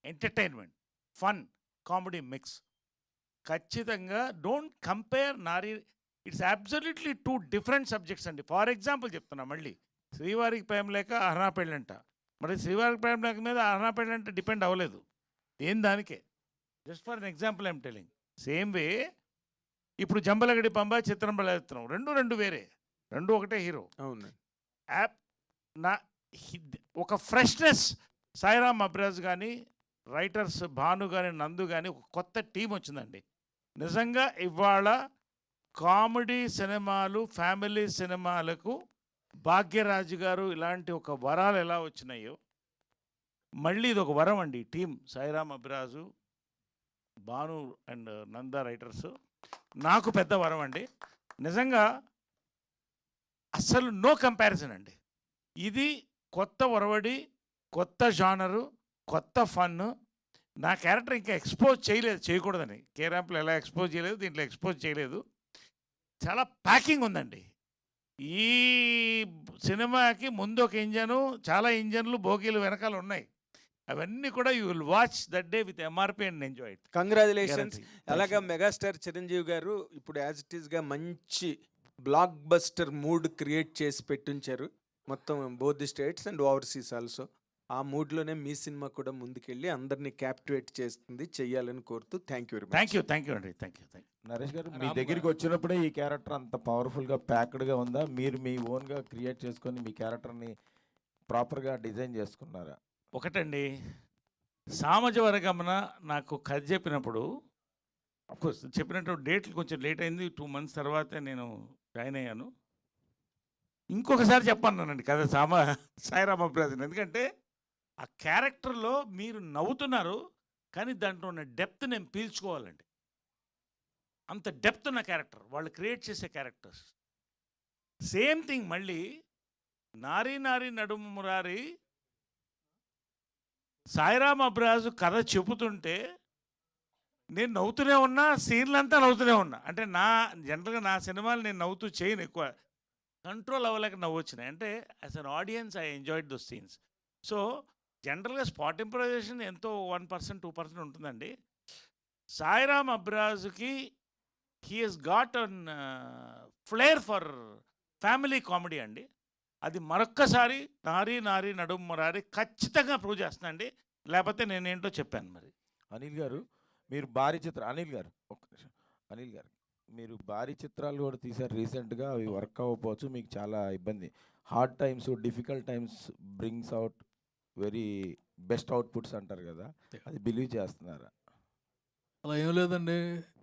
entertainment, fun, comedy mix. ఖచ్చితంగా don't compare Nari, it's absolutely 2 different subjects అండి. ఫర్ ఎగ్జాంపుల్ చెప్తున్నా, మళ్ళీ శ్రీవారికి ప్రేమ లేక అహనా పెళ్ళంట, మరి శ్రీవారికి ప్రేమ లేక మీద అహనా పెళ్ళంట డిపెండ్ అవ్వలేదు, దానికే. Just for an example I'm telling. Same way ఇప్పుడు జంబలగడి పంబ, చిత్రం బలెత్తున్నాం, రెండు వేరే, రెండు ఒకటే హీరో. అవును, ఒక ఫ్రెష్నెస్ సాయిరామ్ అబ్రాజ్ కానీ, రైటర్స్ భాను కానీ, నందు కానీ, ఒక కొత్త టీం వచ్చిందండి. నిజంగా ఇవాళ కామెడీ సినిమాలు, ఫ్యామిలీ సినిమాలకు భాగ్యరాజు గారు ఇలాంటి ఒక వరాలు ఎలా వచ్చినాయో మళ్ళీ ఇది ఒక వరం అండి. Team Sairam Abbaraju, Bhanu and Nanda writers నాకు పెద్ద వరం అండి. నిజంగా అస్సలు నో కంపారిజన్ అండి. ఇది కొత్త ఒరవడి, కొత్త జానరు, కొత్త ఫన్. నా క్యారెక్టర్ ఇంకా ఎక్స్పోజ్ చేయకూడదని కే ర్యాంప్లో ఎలా ఎక్స్పోజ్ చేయలేదు, దీంట్లో ఎక్స్పోజ్ చేయలేదు. చాలా ప్యాకింగ్ ఉందండి. ఈ సినిమాకి ముందు ఒక ఇంజను, చాలా ఇంజన్లు, బోగీలు వెనకాల ఉన్నాయి. అవన్నీ కూడా you will watch that day with MRP and enjoy it. Congratulations. అలాగా మెగాస్టార్ చిరంజీవి గారు ఇప్పుడు యాజ్ ఇట్ ఈస్గా మంచి బ్లాక్ బస్టర్ మూడ్ క్రియేట్ చేసి పెట్టించారు మొత్తం both the states and overseas also. ఆ మూడ్లోనే మీ సినిమా కూడా ముందుకెళ్ళి అందరినీ క్యాప్టివేట్ చేస్తుంది, చెయ్యాలని కోరుతూ thank you very much. Thank you అండి, థ్యాంక్ యూ. నరేష్ గారు, మీ దగ్గరికి వచ్చినప్పుడే ఈ క్యారెక్టర్ అంత పవర్ఫుల్గా ప్యాక్డ్గా ఉందా? మీరు మీ ఓన్గా క్రియేట్ చేసుకొని మీ క్యారెక్టర్ని ప్రాపర్గా డిజైన్ చేసుకున్నారా? ఒకటండి, సామజవరగమన నాకు కథ చెప్పినప్పుడు అఫ్కోర్స్ చెప్పినట్టు డేట్లు కొంచెం లేట్ అయింది, 2 months తర్వాతే నేను జాయిన్ అయ్యాను. ఇంకొకసారి చెప్పన్నానండి కథ సాయిరామ్ అభిరాజన్, ఎందుకంటే ఆ క్యారెక్టర్లో మీరు నవ్వుతున్నారు కానీ దాంట్లో ఉన్న డెప్త్ నేను పీల్చుకోవాలండి. అంత డెప్త్ ఉన్న క్యారెక్టర్ వాళ్ళు క్రియేట్ చేసే క్యారెక్టర్స్. సేమ్ థింగ్ మళ్ళీ నారీ నారీ నడుము మురారి సాయిరామ్ అబ్రాజు కథ చెబుతుంటే నేను నవ్వుతూనే ఉన్నా, సీన్లంతా నవ్వుతూనే ఉన్నా. అంటే జనరల్గా నా సినిమాలు నేను నవ్వుతూ చేయను, ఎక్కువ కంట్రోల్ అవ్వలేక నవ్వు వచ్చినాయి. అంటే as an audience I enjoyed those scenes. So జనరల్గా స్పాట్ ఇంప్రవైజేషన్ ఎంతో 1% 2% ఉంటుందండి. సాయిరామ్ అబ్రాజుకి he has got an flair for family comedy అండి. అది మరొక్కసారి నారీ నారీ నడుము మురారి ఖచ్చితంగా ప్రూవ్ చేస్తుందండి, లేకపోతే నేనేంటో చెప్పాను. మరి అనిల్ గారు, మీరు భారీ చిత్రం అనిల్ గారు ఒక్క నిమిషం. అనిల్ గారు, మీరు భారీ చిత్రాలు కూడా తీశారు రీసెంట్గా, అవి వర్క్ అవ్వకపోవచ్చు, మీకు చాలా ఇబ్బంది. Hard times, difficult times brings out very best outputs అంటారు కదా, అది బిలీవ్ చేస్తున్నారా? అలా ఏం లేదండి.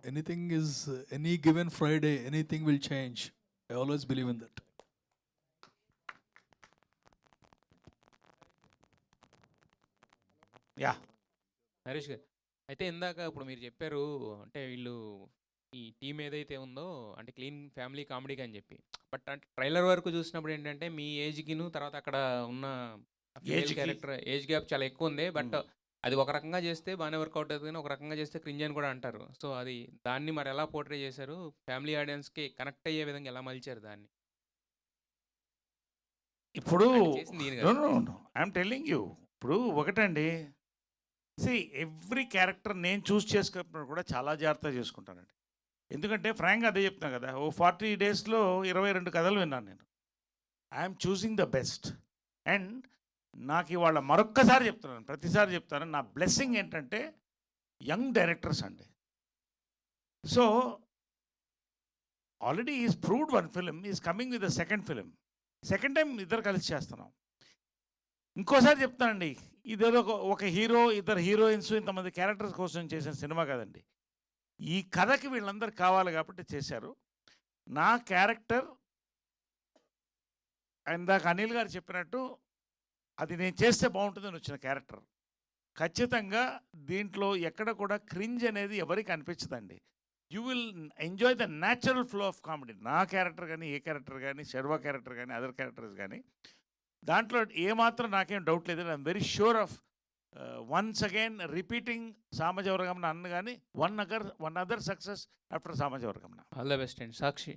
Anything is any given Friday anything will change. I always believe in that. Yeah Naresh గారు, అయితే ఇందాక ఇప్పుడు మీరు చెప్పారు అంటే వీళ్ళు ఈ టీం ఏదైతే ఉందో అంటే క్లీన్ ఫ్యామిలీ కామెడీకి అని చెప్పి, బట్ అంటే ట్రైలర్ వరకు చూసినప్పుడు ఏంటంటే మీ ఏజ్కిను తర్వాత అక్కడ ఉన్న క్యారెక్టర్ ఏజ్ గ్యాప్ చాలా ఎక్కువ ఉంది. బట్ అది ఒక రకంగా చేస్తే బాగానే వర్కౌట్ అవుతుంది కానీ ఒక రకంగా చేస్తే క్రింజ్ అని కూడా అంటారు. సో అది దాన్ని మరి ఎలా పోర్ట్రే చేశారు, ఫ్యామిలీ ఆడియన్స్కి కనెక్ట్ అయ్యే విధంగా ఎలా మలిచారు దాన్ని? ఇప్పుడు చేసింది ఐఎమ్ టెల్లింగ్ యూ, ఇప్పుడు ఒకటండి, ఎవ్రీ క్యారెక్టర్ నేను చూస్ చేసుకున్నప్పుడు కూడా చాలా జాగ్రత్తగా చేసుకుంటానండి. ఎందుకంటే ఫ్రాంక్గా అదే చెప్తాను కదా, 40 daysలో 22 కథలు విన్నాను నేను. I'm choosing the best. And నాకు ఇవాళ మరొక్కసారి చెప్తున్నాను, ప్రతిసారి చెప్తాను, నా బ్లెస్సింగ్ ఏంటంటే యంగ్ డైరెక్టర్స్ అండి. So already is proved 1 film, is coming with the second time ఇద్దరు కలిసి చేస్తున్నాం. ఇంకోసారి చెప్తానండి, ఇదేదో ఒక హీరో, ఇద్దరు హీరోయిన్స్, ఇంతమంది క్యారెక్టర్స్ కోసం చేసిన సినిమా కదండి. ఈ కథకి వీళ్ళందరూ కావాలి కాబట్టి చేశారు. నా క్యారెక్టర్ ఇందాక అనిల్ గారు చెప్పినట్టు అది నేను చేస్తే బాగుంటుందని వచ్చిన క్యారెక్టర్. ఖచ్చితంగా దీంట్లో ఎక్కడ కూడా క్రింజ్ అనేది ఎవరికి అనిపించదండి. You will enjoy the natural flow of comedy. నా క్యారెక్టర్ కానీ, ఏ క్యారెక్టర్ కానీ, శర్వా క్యారెక్టర్ కానీ, అదర్ క్యారెక్టర్స్ కానీ, దాంట్లో ఏమాత్రం నాకేం డౌట్ లేదు. I'm very sure of once again repeating Samajavaragamana అన్న కానీ one other success after Samajavaragamana. All the best and Sakshi,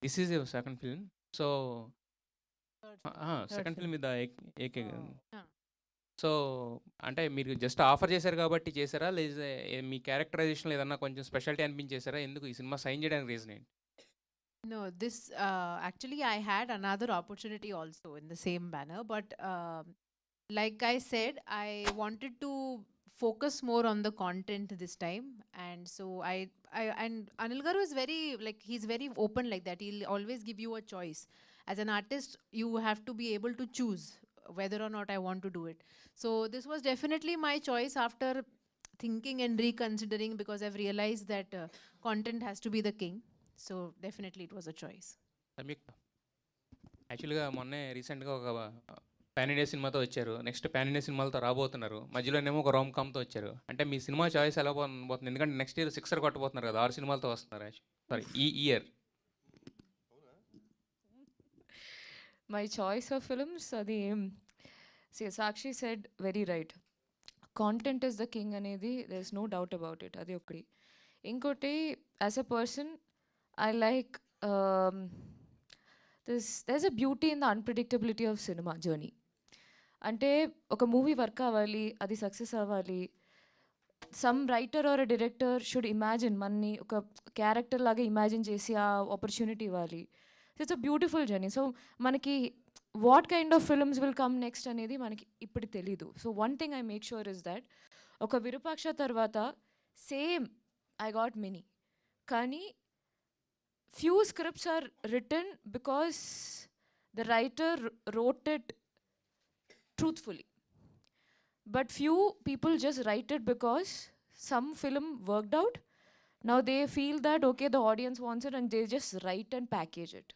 this is your second film. So second film with AK. So అంటే మీరు జస్ట్ ఆఫర్ చేశారు కాబట్టి చేశారా, లేదా మీ క్యారెక్టరైజేషన్లో ఏదన్నా కొంచెం స్పెషాలిటీ అనిపించేశారా? ఎందుకు ఈ సినిమా సైన్ చేయడానికి రీజన్ ఏంటి? No, this actually I had another opportunity also in the same banner, but like I said, I wanted to focus more on the content this time, and so I and Anil Garu is very, like, he's very open like that. He'll always give you a choice. As an artist, you have to be able to choose whether or not I want to do it. So this was definitely my choice after thinking and reconsidering, because I've realized that content has to be the king. So definitely it was a choice. యాక్చువల్గా మొన్నే రీసెంట్గా ఒక పాన్ ఇండియా సినిమాతో వచ్చారు, నెక్స్ట్ పాన్ ఇండియా సినిమాలతో రాబోతున్నారు, మధ్యలోనేమో ఒక రోమ్ కామ్తో వచ్చారు. అంటే మీ సినిమా చాయిస్ ఎలా పోతుంది? ఎందుకంటే నెక్స్ట్ ఇయర్ 6 కొట్టబోతున్నారు కదా, 6 సినిమాలతో వస్తున్నారు. సారీ, ఈ year. My choice of films, అది సాక్షి said very right. Content is the king అనేది, there is no doubt about it. అది ఒకటి. ఇంకోటి, as a person, I like there's a beauty in the unpredictability of cinema journey. అంటే ఒక మూవీ వర్క్ అవ్వాలి, అది సక్సెస్ అవ్వాలి, some writer or director should imagine మనని ఒక క్యారెక్టర్ లాగా ఇమాజిన్ చేసి ఆ ఆపర్చునిటీ ఇవ్వాలి. It's a beautiful journey. So మనకి what kind of films will come next అనేది మనకి ఇప్పుడు తెలీదు. So one thing I make sure is that ఒక విరూపాక్ష తర్వాత సేమ్ ఐ గాట్ మెనీ, కానీ few scripts are written because the writer wrote it truthfully, but few people just write it because some film worked out. Now they feel that okay, the audience wants it, and they just write and package it.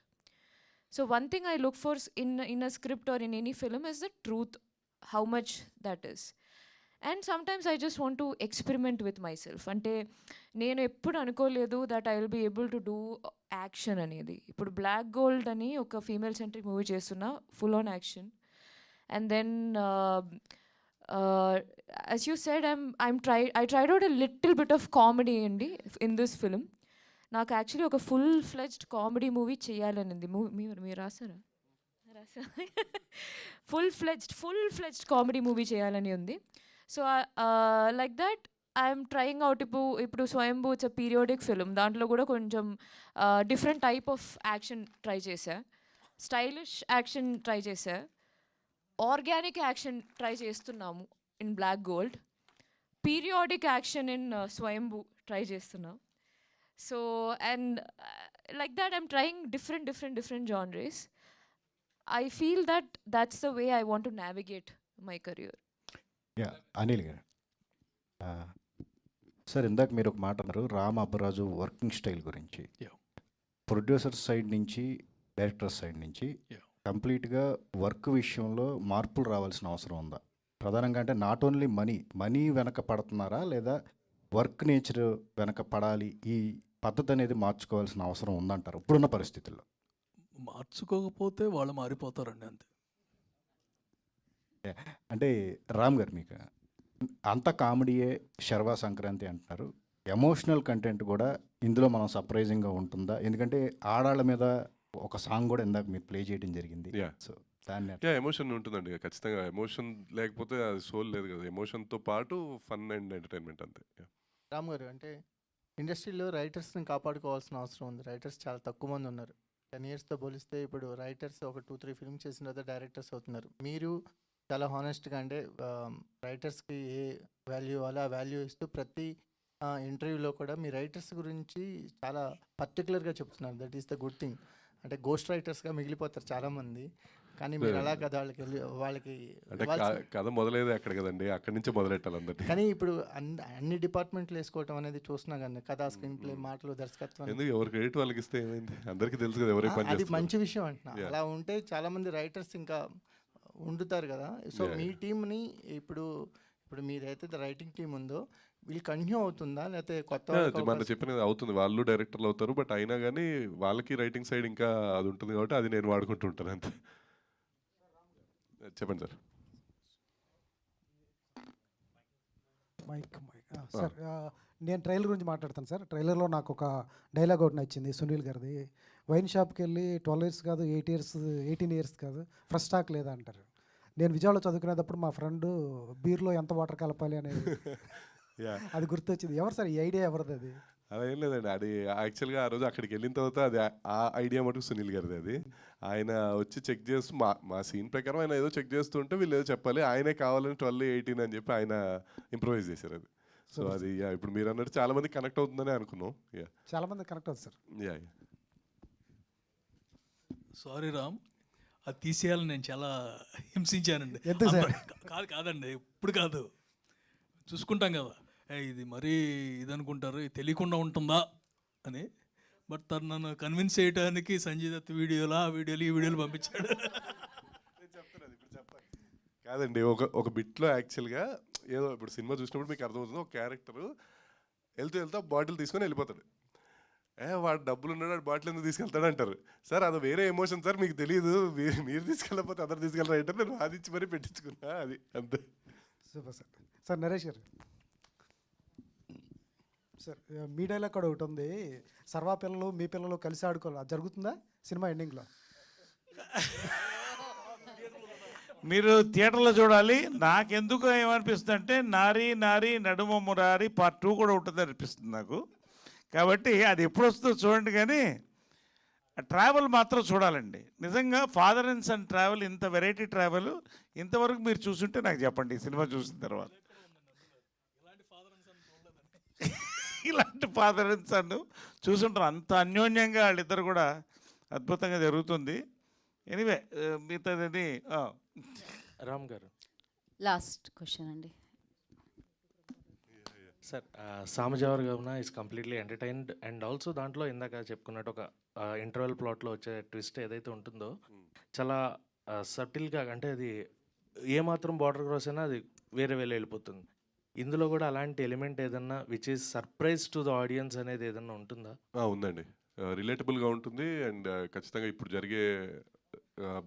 So one thing I look for in a script or in any film is the truth, how much that is. And sometimes I just want to experiment with myself. అంటే నేను ఎప్పుడు అనుకోలేదు that I will be able to do action అనేది. ఇప్పుడు బ్లాక్ గోల్డ్ అని ఒక ఫీమేల్ సెంట్రిక్ మూవీ చేస్తున్నా, full on action. And then as you said I tried out a little bit of comedy అండి ఇన్ దిస్ ఫిలిం. నాకు యాక్చువల్లీ ఒక ఫుల్ ఫ్లెజ్డ్ కామెడీ మూవీ చేయాలనింది. మీరు రాసారా? ఫుల్ ఫ్లెజ్డ్ కామెడీ మూవీ చేయాలని ఉంది. So like that I'm trying out. ఇప్పుడు Swayambhu it's a periodic film, దాంట్లో కూడా కొంచెం different type of action try చేశా, స్టైలిష్ యాక్షన్ ట్రై చేశా, ఆర్గానిక్ యాక్షన్ ట్రై చేస్తున్నాము in Black Gold, periodic action in Swayambhu try చేస్తున్నాం. So and like that I'm trying different genres. I feel that that's the way I want to navigate my career. Yeah Anil గారు, సార్ ఇందాక మీరు ఒక మాట అన్నారు రామ్ అబ్బరాజు వర్కింగ్ స్టైల్ గురించి. ప్రొడ్యూసర్ సైడ్ నుంచి డైరెక్టర్ సైడ్ నుంచి కంప్లీట్గా వర్క్ విషయంలో మార్పులు రావాల్సిన అవసరం ఉందా? ప్రధానంగా అంటే నాట్ ఓన్లీ మనీ వెనక పడుతున్నారా, లేదా వర్క్ నేచర్ వెనక పడాలి, ఈ పద్ధతి అనేది మార్చుకోవాల్సిన అవసరం ఉందంటారు ఇప్పుడున్న పరిస్థితుల్లో? మార్చుకోకపోతే వాళ్ళు మారిపోతారండి, అంతే. అంటే రామ్ గారు, మీకు అంత కామెడీయే శర్వా సంక్రాంతి అంటున్నారు, ఎమోషనల్ కంటెంట్ కూడా ఇందులో మనం సర్ప్రైజింగ్గా ఉంటుందా? ఎందుకంటే ఆడాళ్ళ మీద ఒక సాంగ్ కూడా ఇందాక మీరు ప్లే చేయడం జరిగింది. సో దాన్ని ఎమోషన్ ఉంటుందండి ఖచ్చితంగా. ఎమోషన్ లేకపోతే అది సోల్ లేదు కదా. ఎమోషన్తో పాటు ఫన్ అండ్ ఎంటర్టైన్మెంట్ అంతే. రామ్ గారు, అంటే ఇండస్ట్రీలో రైటర్స్ని కాపాడుకోవాల్సిన అవసరం ఉంది. రైటర్స్ చాలా తక్కువ మంది ఉన్నారు. 10 yearsతో పోలిస్తే ఇప్పుడు రైటర్స్ ఒక 2-3 ఫిల్మ్ చేసిన తర్వాత డైరెక్టర్స్ అవుతున్నారు. మీరు చాలా హానెస్ట్గా అంటే రైటర్స్కి ఏ వాల్యూ ఇవ్వాలో ఆ వాల్యూ ఇస్తూ ప్రతి ఇంటర్వ్యూలో కూడా మీ రైటర్స్ గురించి చాలా పర్టికులర్గా చెప్తున్నారు. That is the good thing. అంటే గోస్ట్ రైటర్స్గా మిగిలిపోతారు చాలామంది, కానీ మీరు అలా కదా వాళ్ళకి కథ మొదలైతే అక్కడ కదండి, అక్కడి నుంచే మొదలెట్టాలి అందరినీ. కానీ ఇప్పుడు అన్ని డిపార్ట్మెంట్లు వేసుకోవటం అనేది చూస్తున్నా కానీ కథ, స్క్రీన్ ప్లే, మాటలు, దర్శకత్వం, ఎందుకు ఎవరు క్రెడిట్ వాళ్ళకి ఇస్తే ఏమైంది? అందరికీ తెలుసు కదా ఎవరే పని అది చేస్తారు. మంచి విషయం అంటున్నా. అలా ఉంటే చాలామంది రైటర్స్ ఇంకా ఉండుతారు కదా. సో మీ టీంని ఇప్పుడు మీదైతే రైటింగ్ టీం ఉందో వీళ్ళు కంటిన్యూ అవుతుందా, లేకపోతే కొత్త? మన చెప్పినది అవుతుంది, వాళ్ళు డైరెక్టర్లు అవుతారు, బట్ అయినా కానీ వాళ్ళకి రైటింగ్ సైడ్ ఇంకా అది ఉంటుంది కాబట్టి అది నేను వాడుకుంటూ ఉంటాను అంతే. చెప్పండి సార్. సార్ నేను ట్రైలర్ గురించి మాట్లాడతాను సార్. ట్రైలర్లో నాకు ఒక డైలాగ్ ఒకటి నచ్చింది సునీల్ గారిది. వైన్ షాప్కి వెళ్ళి 12 years కాదు, 18 years కాదు, ఫ్రెష్ స్టాక్ లేదా అంటారు. నేను విజయవాడలో చదువుకునేటప్పుడు మా ఫ్రెండ్ బీర్లో ఎంత వాటర్ కలపాలి అనేది అది గుర్తొచ్చింది. ఎవరు సార్ ఈ ఐడియా, ఎవరిది అది? అలా ఏం లేదండి, అది యాక్చువల్గా ఆ రోజు అక్కడికి వెళ్ళిన తర్వాత అది ఆ ఐడియా మటుకు సునీల్ గారిది. అది ఆయన వచ్చి చెక్ చేస్తూ మా సీన్ ప్రకారం ఆయన ఏదో చెక్ చేస్తుంటే వీళ్ళు ఏదో చెప్పాలి, ఆయనే కావాలని 12, 18 అని చెప్పి ఆయన ఇంప్రూవైజ్ చేశారు అది. సో అది ఇప్పుడు మీరు అన్నట్టు చాలా మంది కనెక్ట్ అవుతుందని అనుకున్నాం. చాలా మంది కనెక్ట్ అవుతుంది సార్. సారీ రామ్, అది తీసేయాలని నేను చాలా హింసించానండి. కాదండి, ఇప్పుడు కాదు, చూసుకుంటాం కదా, ఇది మరీ ఇది అనుకుంటారు, ఇది తెలియకుండా ఉంటుందా అని. బట్ తను నన్ను కన్విన్స్ చేయడానికి సంజయ్ దత్ వీడియోలు, ఆ వీడియోలు, ఈ వీడియోలు పంపించాడు. కాదండి, ఒక బిట్లో యాక్చువల్గా ఏదో ఇప్పుడు సినిమా చూసినప్పుడు మీకు అర్థమవుతుంది, ఒక క్యారెక్టర్ వెళ్తూ బాటిల్ తీసుకొని వెళ్ళిపోతాడు. వాడు డబ్బులు ఉన్నాడు, బాటిల్ ఎందుకు తీసుకెళ్తాడు అంటారు. సార్ అది వేరే ఎమోషన్ సార్, మీకు తెలియదు, మీరు తీసుకెళ్ళకపోతే అందరు తీసుకెళ్ళరా అంటే నేను వాదించి మరీ పెట్టించుకున్నా, అది అంతే. Super sir. సార్ నరేష్ గారు, సార్ మీ డైలాగ్ కూడా ఒకటి ఉంది, సర్వా పిల్లలు మీ పిల్లలు కలిసి ఆడుకోవాలి, అది జరుగుతుందా సినిమా ఎండింగ్లో? మీరు థియేటర్లో చూడాలి. నాకెందుకు ఏమనిపిస్తుంది అంటే నారీ నారీ నడుమ మురారి పార్ట్ 2 కూడా ఉంటుంది అనిపిస్తుంది నాకు. కాబట్టి అది ఎప్పుడు వస్తుందో చూడండి, కానీ ట్రావెల్ మాత్రం చూడాలండి. నిజంగా ఫాదర్ అండ్ సన్ ట్రావెల్, ఇంత వెరైటీ ట్రావెల్ ఇంతవరకు మీరు చూసుంటే నాకు చెప్పండి ఈ సినిమా చూసిన తర్వాత. ఇలాంటి ఫాదర్ అండ్ సన్ చూసుంటారు. అంత అన్యోన్యంగా వాళ్ళిద్దరు కూడా అద్భుతంగా జరుగుతుంది. ఎనీవే మిగతాది రామ్ గారు, లాస్ట్ క్వశ్చన్ అండి. Sir సామజవర్ Gamana is completely entertained and also దాంట్లో ఇందాక చెప్పుకున్నట్టు ఒక ఇంటర్వెల్ ప్లాట్లో వచ్చే ట్విస్ట్ ఏదైతే ఉంటుందో చాలా సటిల్గా, అంటే అది ఏమాత్రం బార్డర్ క్రాస్ అయినా అది వేరే వెళ్ళిపోతుంది. ఇందులో కూడా అలాంటి ఎలిమెంట్ ఏదన్నా which is surprise to the audience అనేది ఏదన్నా ఉంటుందా? ఉందండి, రిలేటబుల్గా ఉంటుంది. అండ్ ఖచ్చితంగా ఇప్పుడు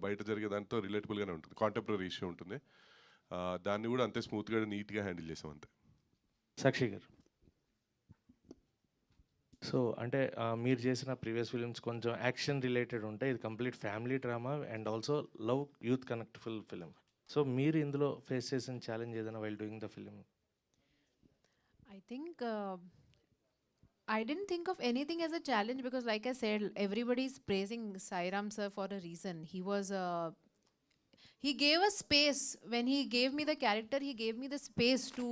బయట జరిగే దాంతో రిలేటబుల్గానే ఉంటుంది. కాంటెంపరీ ఇష్యూ ఉంటుంది. దాన్ని కూడా అంతే స్మూత్గా నీట్గా హ్యాండిల్ చేసాం అంతే. సాక్షి గారు, సో అంటే మీరు చేసిన ప్రీవియస్ ఫిలిమ్స్ కొంచెం యాక్షన్ రిలేటెడ్ ఉంటాయి, ఇది complete family drama and also love youth connectful film. So మీరు ఇందులో ఫేస్ చేసిన ఛాలెంజ్ ఏదైనా while doing the film? I think I didn't think of anything as a challenge because, like I said, everybody's praising Sairam sir for a reason. He gave us space. When he gave me the character, he gave me the space to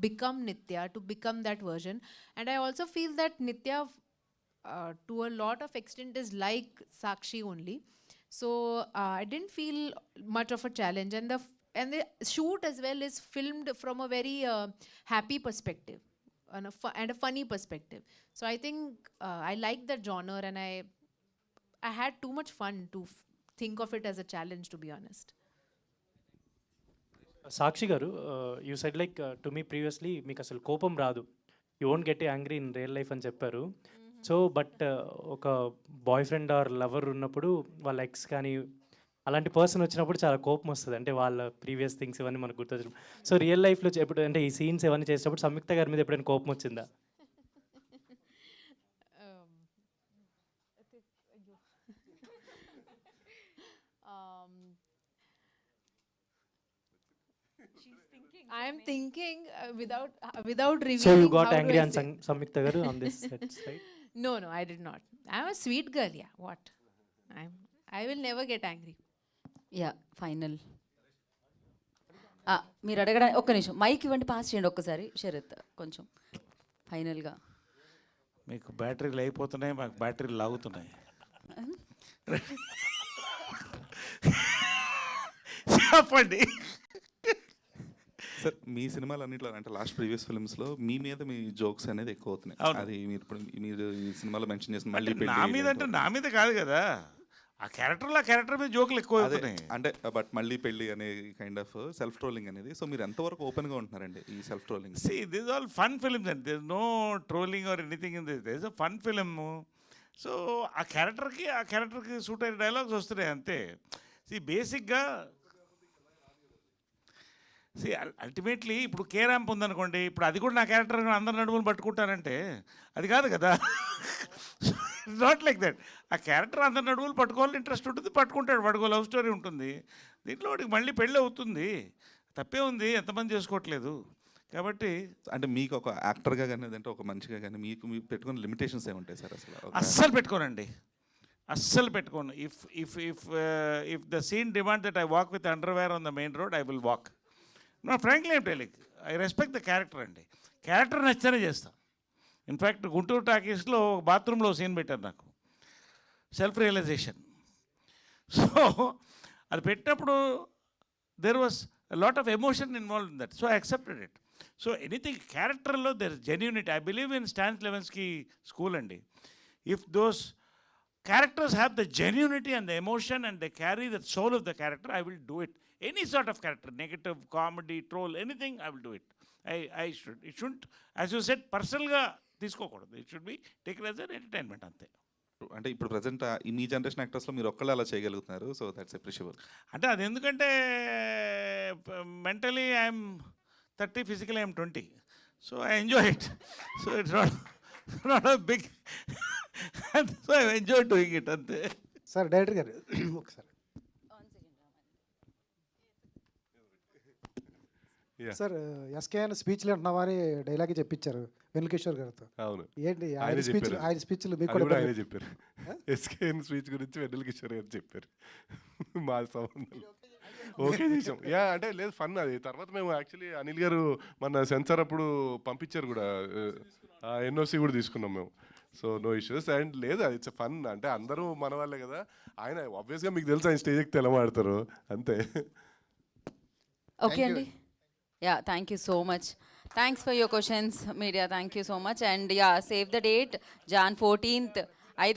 become Nitya, to become that version. And I also feel that Nitya, to a lot of extent, is like Sakshi only. So I didn't feel much of a challenge. And the shoot as well is filmed from a very happy perspective and a funny perspective. So I think I like that genre, and I had too much fun to think of it as a challenge, to be honest. సాక్షి గారు, you said like to me previously మీకు అసలు కోపం రాదు, you won't get angry in real life అని చెప్పారు. సో బట్ ఒక బాయ్ ఫ్రెండ్ ఆర్ లవర్ ఉన్నప్పుడు వాళ్ళ ఎక్స్ కానీ అలాంటి పర్సన్ వచ్చినప్పుడు చాలా కోపం వస్తుంది, అంటే వాళ్ళ ప్రీవియస్ థింగ్స్ ఇవన్నీ మనకు గుర్తొచ్చినప్పుడు. సో రియల్ లైఫ్లో ఎప్పుడు అంటే ఈ సీన్స్ ఇవన్నీ చేసేటప్పుడు సంయుక్త గారి మీద ఎప్పుడైనా కోపం వచ్చిందా? I am thinking without revealing. So you got angry on Samyukta garu on this set, right? No, I did not. I am a sweet girl. Yeah, what? I will never get angry. Yeah final. మీరు అడగడానికి ఒక్క నిమిషం మైక్ ఇవ్వండి, పాస్ చేయండి ఒక్కసారి శరత్ కొంచెం ఫైనల్గా. మీకు బ్యాటరీలు అయిపోతున్నాయి, మాకు బ్యాటరీలు లాగుతున్నాయి. చెప్పండి సార్. మీ సినిమాలు అన్నింటిలో అంటే లాస్ట్ ప్రీవియస్ ఫిల్మ్స్లో మీ మీద మీ జోక్స్ అనేది ఎక్కువ అవుతున్నాయి. అది మీరు ఈ సినిమాలో మెన్షన్ చేసిన మళ్ళీ నా మీద అంటే నా మీద కాదు కదా, ఆ క్యారెక్టర్ మీద జోకులు ఎక్కువ అవుతున్నాయి. అంటే బట్ మళ్ళీ పెళ్ళి అనే కైండ్ ఆఫ్ సెల్ఫ్ ట్రోలింగ్ అనేది. సో మీరు ఎంతవరకు ఓపెన్గా ఉంటున్నారండి ఈ self trolling? See, this is all fun films and there is no trolling or anything in this. There is a fun film. So ఆ క్యారెక్టర్కి సూట్ అయిన డైలాగ్స్ వస్తున్నాయి అంతే. బేసిక్గా అల్టిమేట్లీ ఇప్పుడు కే ర్యాంప్ ఉందనుకోండి, ఇప్పుడు అది కూడా నా క్యారెక్టర్ అందరు నడుములు పట్టుకుంటానంటే అది కాదు కదా. Not like that. ఆ క్యారెక్టర్ అందరు నడుములు పట్టుకోవాలని ఇంట్రెస్ట్ ఉంటుంది, పట్టుకుంటాడు, వాడికో లవ్ స్టోరీ ఉంటుంది, దీంట్లో వాడికి మళ్ళీ పెళ్ళి అవుతుంది, తప్పే ఉంది, ఎంతమంది చేసుకోవట్లేదు. కాబట్టి అంటే మీకు ఒక యాక్టర్గా కానీ అంటే ఒక మనిషిగా కానీ మీకు పెట్టుకున్న లిమిటేషన్స్ ఏముంటాయి సార్? అస్సలు పెట్టుకోనండి, అస్సలు పెట్టుకోను. If the scene demand that I walk with underwear on the main road, I will walk. No frankly I'm telling, I respect the character అండి. క్యారెక్టర్ నచ్చితేనే చేస్తాను. ఇన్ఫ్యాక్ట్ గుంటూరు టాకీస్లో బాత్రూంలో సీన్ పెట్టారు నాకు, సెల్ఫ్ రియలైజేషన్. సో అది పెట్టినప్పుడు there was lot of emotion involve in that, so I accepted it. So anything క్యారెక్టర్లో there is genuinity. I believe in Stanislavski school అండి. If those characters have the genuinity and the emotion and they carry the soul of the character, I will do it. Any sort of character, negative, comedy, troll, anything, I will do it. It shouldn't, as you said, personal-గా తీసుకోకూడదు. It should be taken as an entertainment అంతే. అంటే ఇప్పుడు ప్రజెంట్ మీ జనరేషన్ యాక్టర్స్లో మీరు ఒక్కళ్ళు అలా చేయగలుగుతున్నారు, సో దట్స్ అప్రిషియబుల్. అంటే అది ఎందుకంటే mentally I'm 30, physically I'm 20, so I enjoy it. So it's not a big, so I enjoy doing it అంతే. సార్ డైరెక్టర్ గారు ఒకసారి సార్ ఎస్కే అని స్పీచ్లు అంటున్నావా అని డైలాగ్ చెప్పించారు వెన్నెల కిషోర్ గారితో. అవును, ఏంటి ఆయనే చెప్పారు. ఆయన స్పీచ్లు మీకు అది కూడా కూడా ఆయనే చెప్పారు. ఎస్కేఎన్ స్పీచ్ గురించి వెన్నెల కిషోర్ గారు చెప్పారు. మా సంబంధం ఓకే చేసాం. అంటే లేదు ఫన్ అది. తర్వాత మేము యాక్చువల్లీ అనిల్ గారు మన సెన్సార్ అప్పుడు పంపించారు కూడా, ఎన్ఓసి కూడా తీసుకున్నాం మేము. So no issues. అండ్ లేదు, అది ఇట్స్ ఫన్. అంటే అందరూ మన వాళ్ళే కదా. ఆయన ఆబ్వియస్గా మీకు తెలుసు ఆయన స్టేజ్ ఎక్కితే ఎలా మాడతారు అంతే. ఓకే అండి. Yeah, thank you so much. Thanks for your questions, media. Thank you so much. And yeah, save the date, Jan 14th.